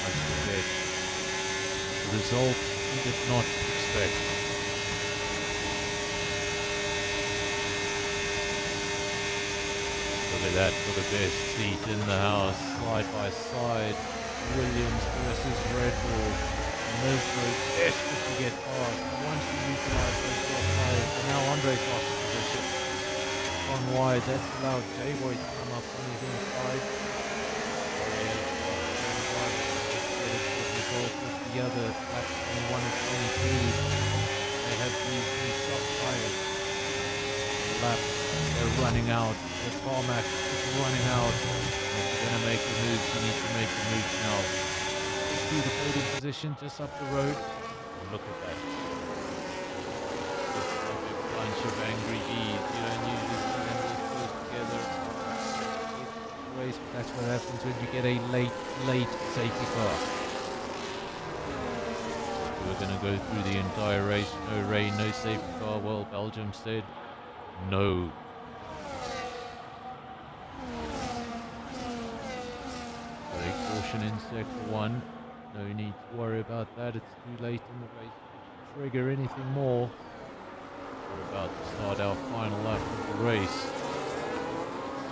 I forget. The result he did not expect. Look at that for the best seat in the house, side by side. Williams versus Red Bull. Lisbon desperate to get past. Once you utilize those top tires, and now Andre's lost position. On wide, that's allowed J-Boy to come up on his inside. The other lap 21 and 22. They have these new soft tires. They're running out. The tarmac is running out. If you're going to make the moves, you need to make the moves now. See the podium position just up the road. And look at that. Just like a bunch of angry bees. You don't usually see them this close together. It's a race, but that's what happens when you get a late safety car. We're going to go through the entire race. No rain, no safety car. Well, Belgium said no. So a caution in sector 1. No need to worry about that. It's too late in the race to trigger anything more. We're about to start our final lap of the race.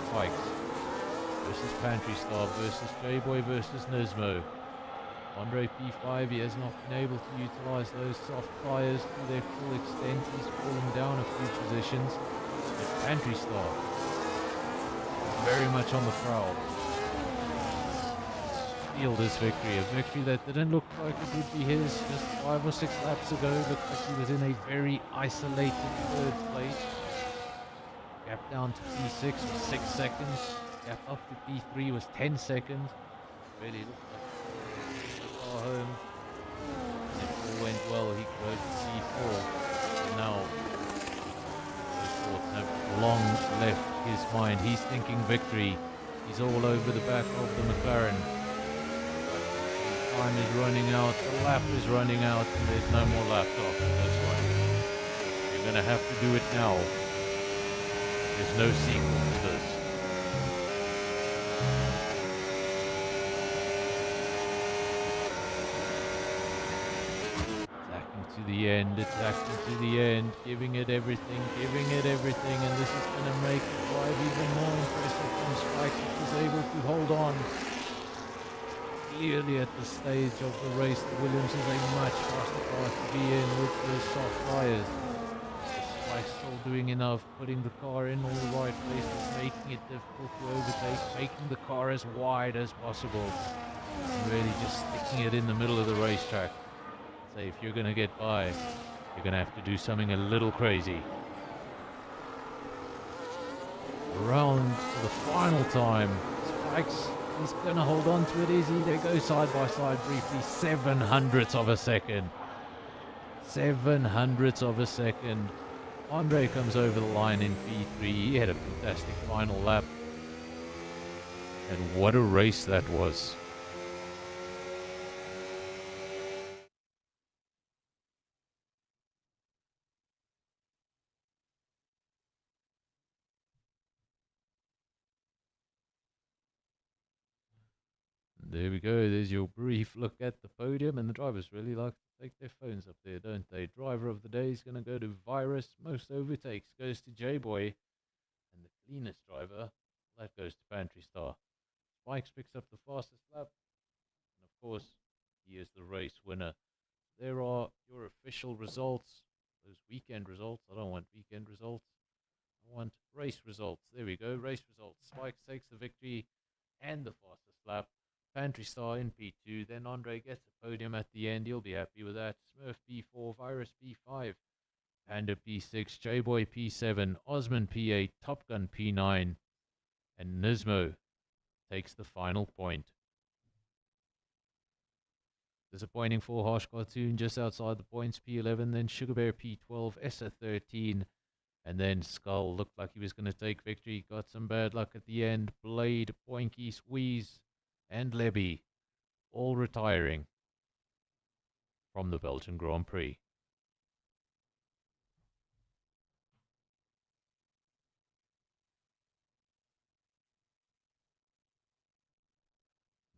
Spikes versus Pantry Star versus J-Boy versus Nismo. Andre P5, he has not been able to utilize those soft tyres to their full extent. He's fallen down a few positions. But Pantry Star very much on the prowl. Steal this victory, a victory that didn't look like it would be his just 5 or 6 laps ago. Looked like he was in a very isolated third place. Gap down to P6 was 6 seconds. Gap up to P3 was 10 seconds. Really looked like car home. And if all went well, he could go to C4. And now, those thoughts have long left his mind. He's thinking victory. He's all over the back of the McLaren. Time is running out, the lap is running out, and there's no more laps after this one. You're going to have to do it now. There's no sequel to this. Attacking to the end, giving it everything, and this is going to make the drive even more impressive from Spike, which is able to hold on. Clearly at this stage of the race, the Williams is a much faster car to be in with the soft tyres. Spike's still doing enough, putting the car in all the right places, making it difficult to overtake, making the car as wide as possible, and really just sticking it in the middle of the racetrack. Say, if you're going to get by, you're going to have to do something a little crazy. Around for the final time, Spikes, he's going to hold on to it easy. They go side by side briefly, 7/100ths of a second. 7/100ths of a second. Andre comes over the line in P3. He had a fantastic final lap. And what a race that was. There we go, there's your brief look at the podium, and the drivers really like to take their phones up there, don't they? Driver of the day is going to go to Virus, most overtakes goes to J-Boy, and the cleanest driver, that goes to Pantry Star. Spikes picks up the fastest lap, and of course, he is the race winner. There are your official results, those weekend results. I don't want weekend results, I want race results. There we go, race results. Spikes takes the victory and the fastest lap. Pantry Star in P2, then Andre gets a podium at the end, he'll be happy with that. Smurf P4, Virus P5, Panda P6, J-Boy P7, Osman P8, Top Gun P9, and Nismo takes the final point. Disappointing for Harsh Cartoon just outside the points, P11, then Sugar Bear P12, Essa 13, and then Skull looked like he was going to take victory, got some bad luck at the end. Blade, Poinky, Squeeze, and Lebby all retiring from the Belgian Grand Prix.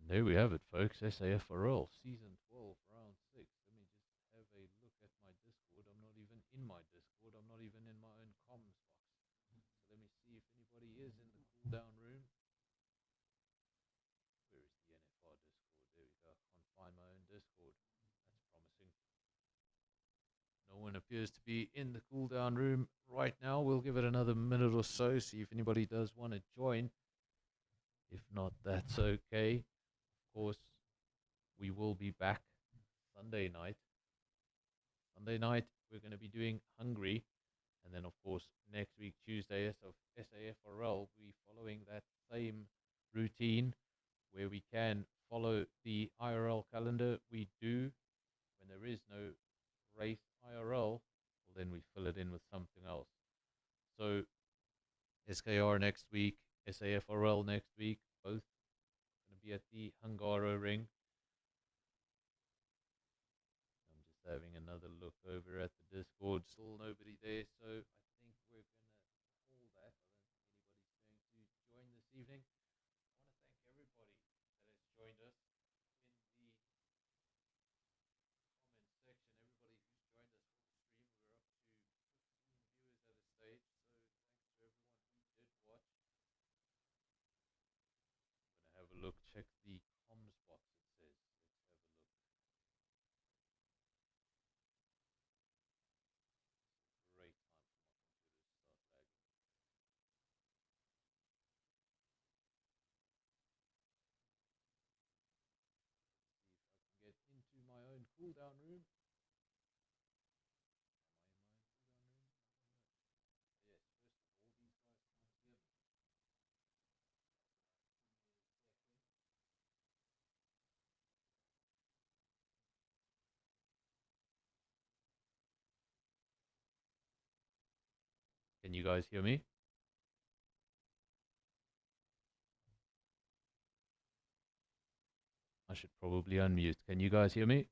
There we have it, folks. SAFRL Season 12, Round 6. Let me just have a look at my Discord. I'm not even in my Discord. I'm not even in my own comms box. So let me see if anybody is in the cool-down room. Where is the NFR Discord? There we go. I can't find my own Discord. That's promising. No one appears to be in the cool-down room right now. We'll give it another minute or so, see if anybody does want to join. If not, that's okay. Of course, we will be back Sunday night. Sunday night, we're going to be doing Hungary, And then, of course, next week, Tuesday, of SAFRL, we following that same routine where we can follow the IRL calendar. We do. When there is no race IRL, well, then we fill it in with something else. So SKR next week, SAFRL next week, both going to be at the Hungaro Ring. I'm just having another look over at the Discord. Still nobody there, so I think we're going to call that. I don't think anybody's going to join this evening. I want to thank everybody that has joined us in the comment section. Everybody who's joined us for the stream. We're up to 15 viewers at a stage, so thanks to everyone who did watch. I'm going to have a look, check the comms box it says. Let's have a look. Great time for my computer to start lagging. See if I can get into my own cool down room. Am I in my own cool down room? Yes, first of all, these guys can't hear me. Can you guys hear me? I should probably unmute. Can you guys hear me?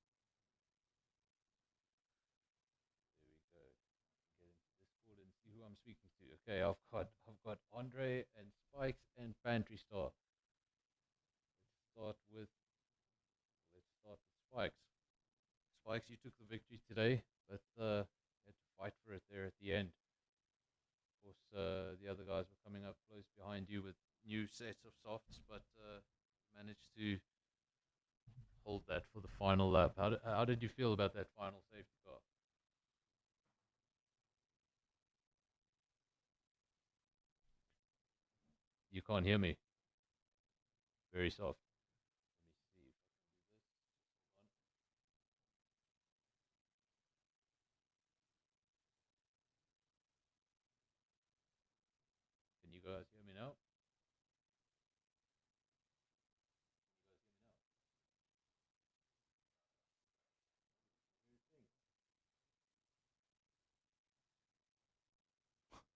There we go. Get into Discord and see who I'm speaking to. Okay, I've got Andre and Spikes and Pantry Star. Let's start with Spikes. Spikes, you took the victory today, but you had to fight for it there at the end. Of course, the other guys were coming up close behind you with new sets of softs, but managed to hold that for the final lap. How did you feel about that final safety car? You can't hear me. Very soft. Let me see if I can do this. Hold on. Can you guys hear me now?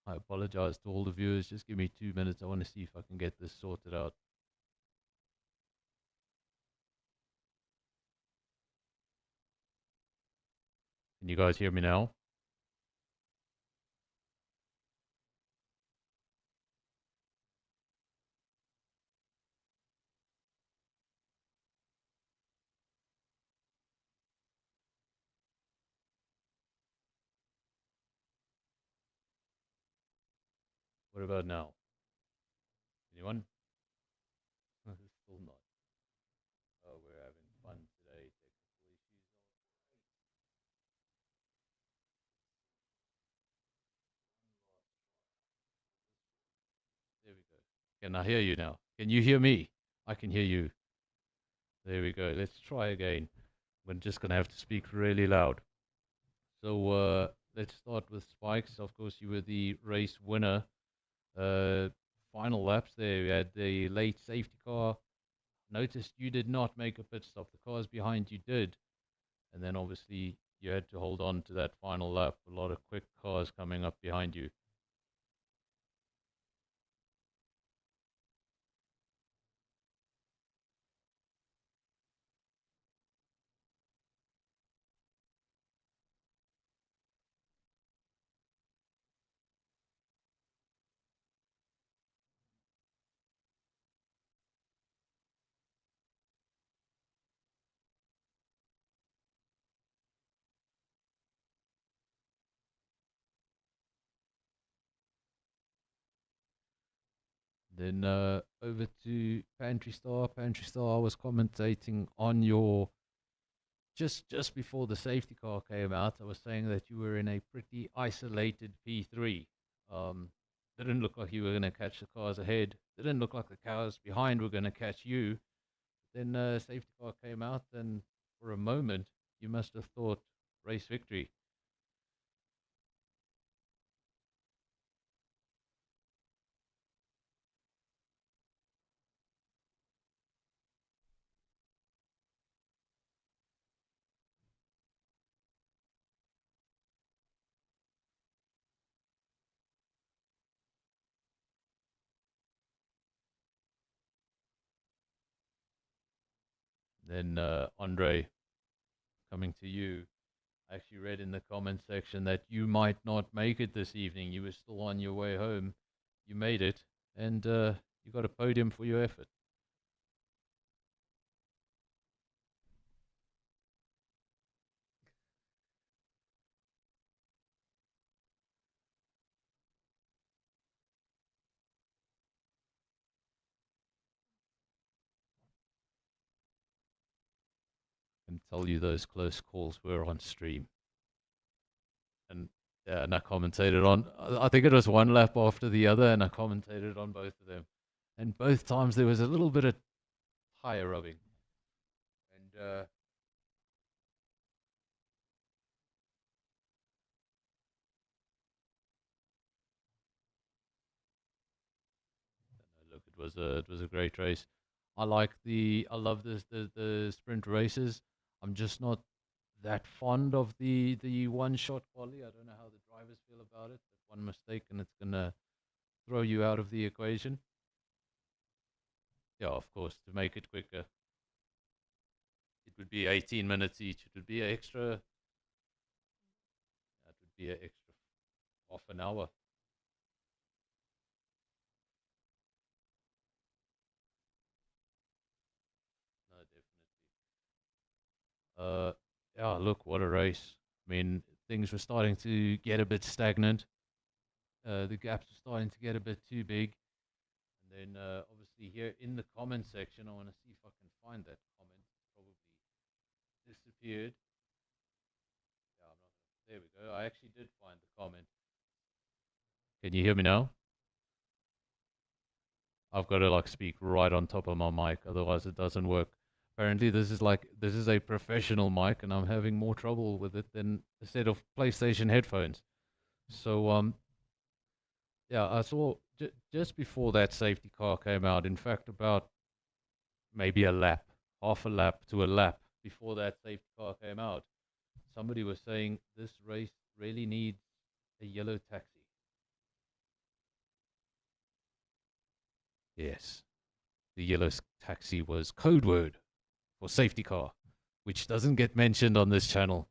I apologize to all the viewers. Just give me 2 minutes. I want to see if I can get this sorted out. Can you guys hear me now? What about now? Anyone? Still not. Oh, we're having fun today. Technical issues. There we go. Can I hear you now? Can you hear me? I can hear you. There we go. Let's try again. We're just going to have to speak really loud. So let's start with Spikes. Of course, you were the race winner. Final laps there, you had the late safety car. Noticed you did not make a pit stop. The cars behind you did. And then obviously you had to hold on to that final lap. A lot of quick cars coming up behind you. Then over to Pantry Star. Pantry Star, I was commentating on your just before the safety car came out. I was saying that you were in a pretty isolated P3. Didn't look like you were going to catch the cars ahead. Didn't look like the cars behind were going to catch you. Then safety car came out, and for a moment you must have thought race victory. then Andre, coming to you. I actually read in the comment section that you might not make it this evening. You were still on your way home. You made it, and you got a podium for your effort. I can tell you those close calls were on stream. And yeah, and I commentated on, I think it was one lap after the other, and I commentated on both of them. And both times there was a little bit of tire rubbing. And look, it was a great race. I love the sprint races. I'm just not that fond of the one shot quali. I don't know how the drivers feel about it. But one mistake and it's gonna throw you out of the equation. Yeah, of course, to make it quicker, it would be 18 minutes each. It would be extra. That would be an extra half an hour. No, definitely. Yeah, look, what a race. I mean, things were starting to get a bit stagnant. The gaps were starting to get a bit too big. And then, obviously, here in the comment section, I want to see if I can find that comment. It's probably disappeared. Yeah, I'm not. There we go. I actually did find the comment. Can you hear me now? I've got to like speak right on top of my mic, otherwise it doesn't work. Apparently, this is a professional mic, and I'm having more trouble with it than a set of PlayStation headphones. So yeah, I saw just before that safety car came out. In fact, about maybe a lap, half a lap to a lap before that safety car came out, somebody was saying this race really needs a yellow taxi. Yes, the yellow taxi was code word for safety car, which doesn't get mentioned on this channel.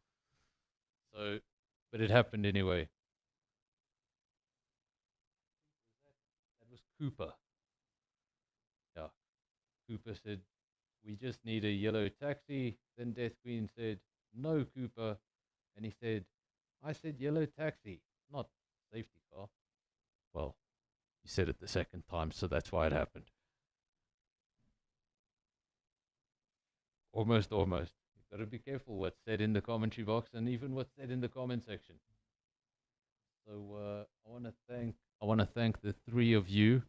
So, but it happened anyway. That was Cooper. Yeah, Cooper said, we just need a yellow taxi. Then Death Queen said, no, Cooper. And he said, I said yellow taxi, not safety car. Well, he said it the second time, so that's why it happened. Almost. You've got to be careful what's said in the commentary box and even what's said in the comment section. So I want to thank the three of you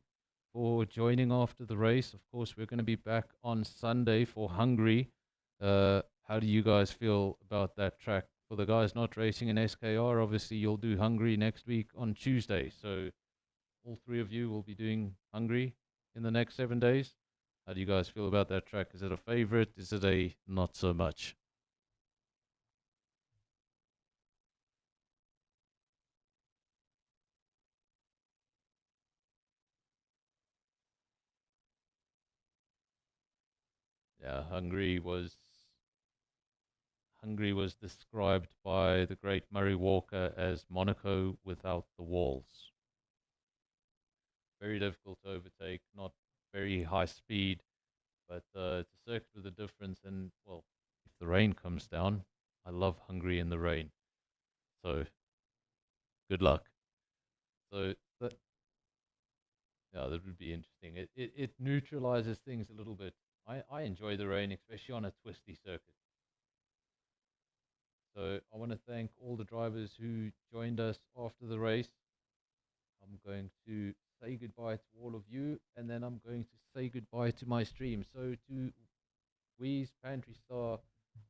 for joining after the race. Of course, we're going to be back on Sunday for Hungary. How do you guys feel about that track? For the guys not racing in SKR, obviously you'll do Hungary next week on Tuesday. So all three of you will be doing Hungary in the next 7 days. How do you guys feel about that track? Is it a favorite? Is it a not so much? Yeah, Hungary was described by the great Murray Walker as Monaco without the walls. Very difficult to overtake, not very high speed, but it's a circuit with a difference. And well, if the rain comes down, I love Hungary in the rain. So good luck. So that, yeah, that would be interesting. It neutralizes things a little bit. I enjoy the rain, especially on a twisty circuit. So I want to thank all the drivers who joined us after the race. I'm going to say goodbye to all of you, and then I'm going to say goodbye to my stream. So to Wheeze, Pantry Star,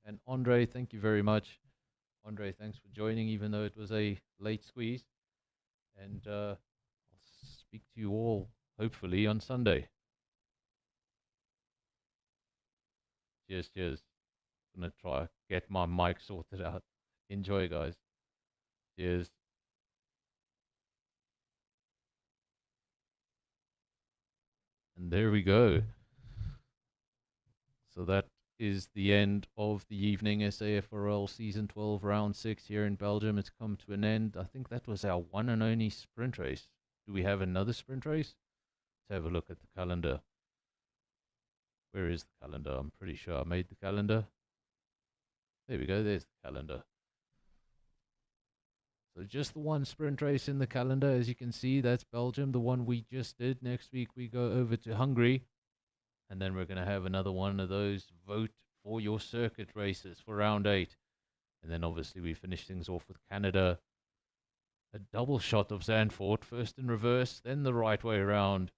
and Andre, thank you very much. Andre, thanks for joining, even though it was a late squeeze. And I'll speak to you all, hopefully, on Sunday. Cheers. Gonna try get my mic sorted out. Enjoy, guys. Cheers. And there we go. So that is the end of the evening SAFRL Season 12 Round 6 here in Belgium. It's come to an end. I think that was our one and only sprint race. Do we have another sprint race? Let's have a look at the calendar. Where is the calendar? I'm pretty sure I made the calendar. There we go, there's the calendar. So just the one sprint race in the calendar, as you can see, that's Belgium, the one we just did. Next week we go over to Hungary. And then we're going to have another one of those vote for your circuit races for round 8. And then obviously we finish things off with Canada. A double shot of Zandvoort, first in reverse, then the right way around.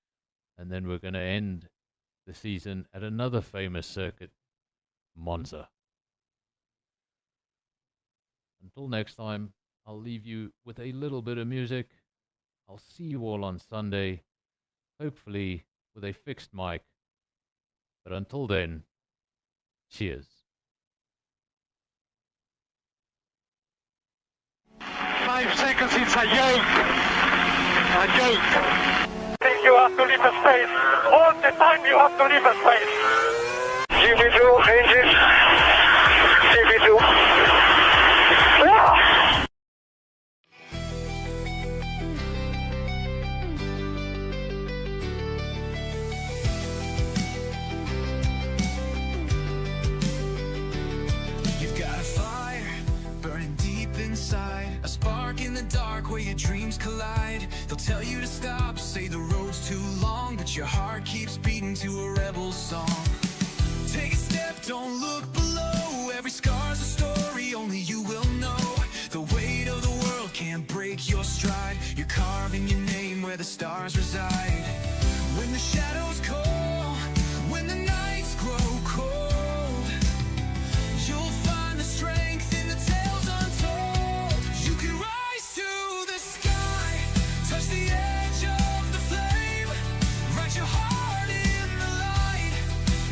And then we're going to end the season at another famous circuit, Monza. Until next time, I'll leave you with a little bit of music. I'll see you all on Sunday, hopefully with a fixed mic. But until then, cheers. 5 seconds, it's a joke. A joke. Think you have to leave a space. All the time you have to leave a space. GP2, engines. GP2. Ah! A spark in the dark where your dreams collide. They'll tell you to stop, say the road's too long, but your heart keeps beating to a rebel song. Take a step, don't look below. Every scar's a story, only you will know. The weight of the world can't break your stride. You're carving your name where the stars reside. When the shadows call, when the nights grow cold, you'll find the strength in the tales untold. You can rise to the sky, touch the edge of the flame, write your heart in the light,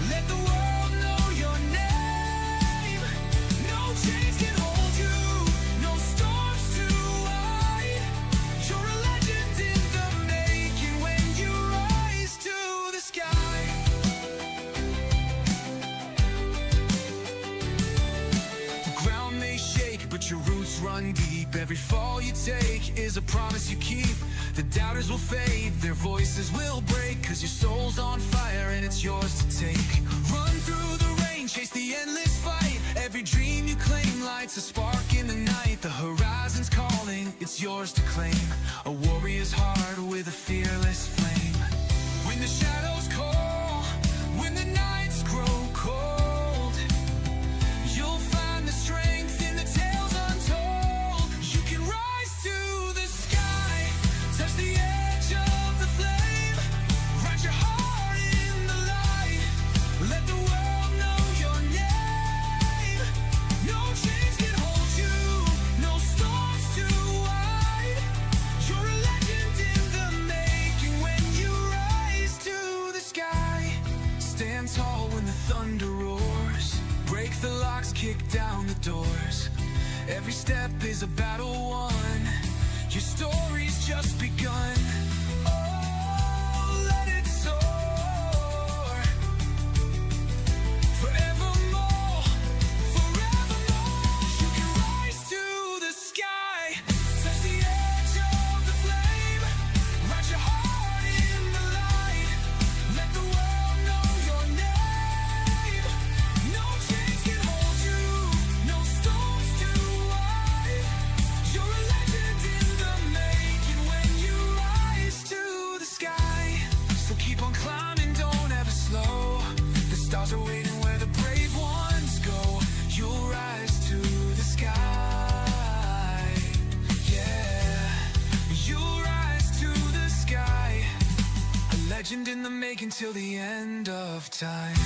let the world know your name. No chains can hold you, no storms too wide. You're a legend in the making when you rise to the sky. The ground may shake, but your roots run deep. Every fall you take is a promise you keep. The doubters will fade, their voices will break, 'cause your soul's on fire and it's yours to take. Run through the rain, chase the endless fight. Every dream you claim lights a spark in the night. The horizon's calling, it's yours to claim. A warrior's heart with a fearless flame. When the shadows call, when the nights grow cold, you'll find the strength in the tales untold. You can rise to the sky, touch the edge of the flame, write your heart in the light, let the world know your name. No chains can hold you, no storms too wide. You're a legend in the making when you rise to the sky. Stand tall when the thunder roars, break the locks, kick down the doors. Every step is a battle won, your story's just begun. Oh, let it soar, forevermore, forevermore. You can rise to the sky, touch the edge of the flame, write your heart in the light, let the world know your name. No chains can hold you, no storms too wide. You're a legend in the making when you rise to the sky. So keep on climbing, don't ever slow. The stars are waiting where the brave ones go. You'll rise to the sky. Yeah, you'll rise to the sky. A legend in the making till the end of time.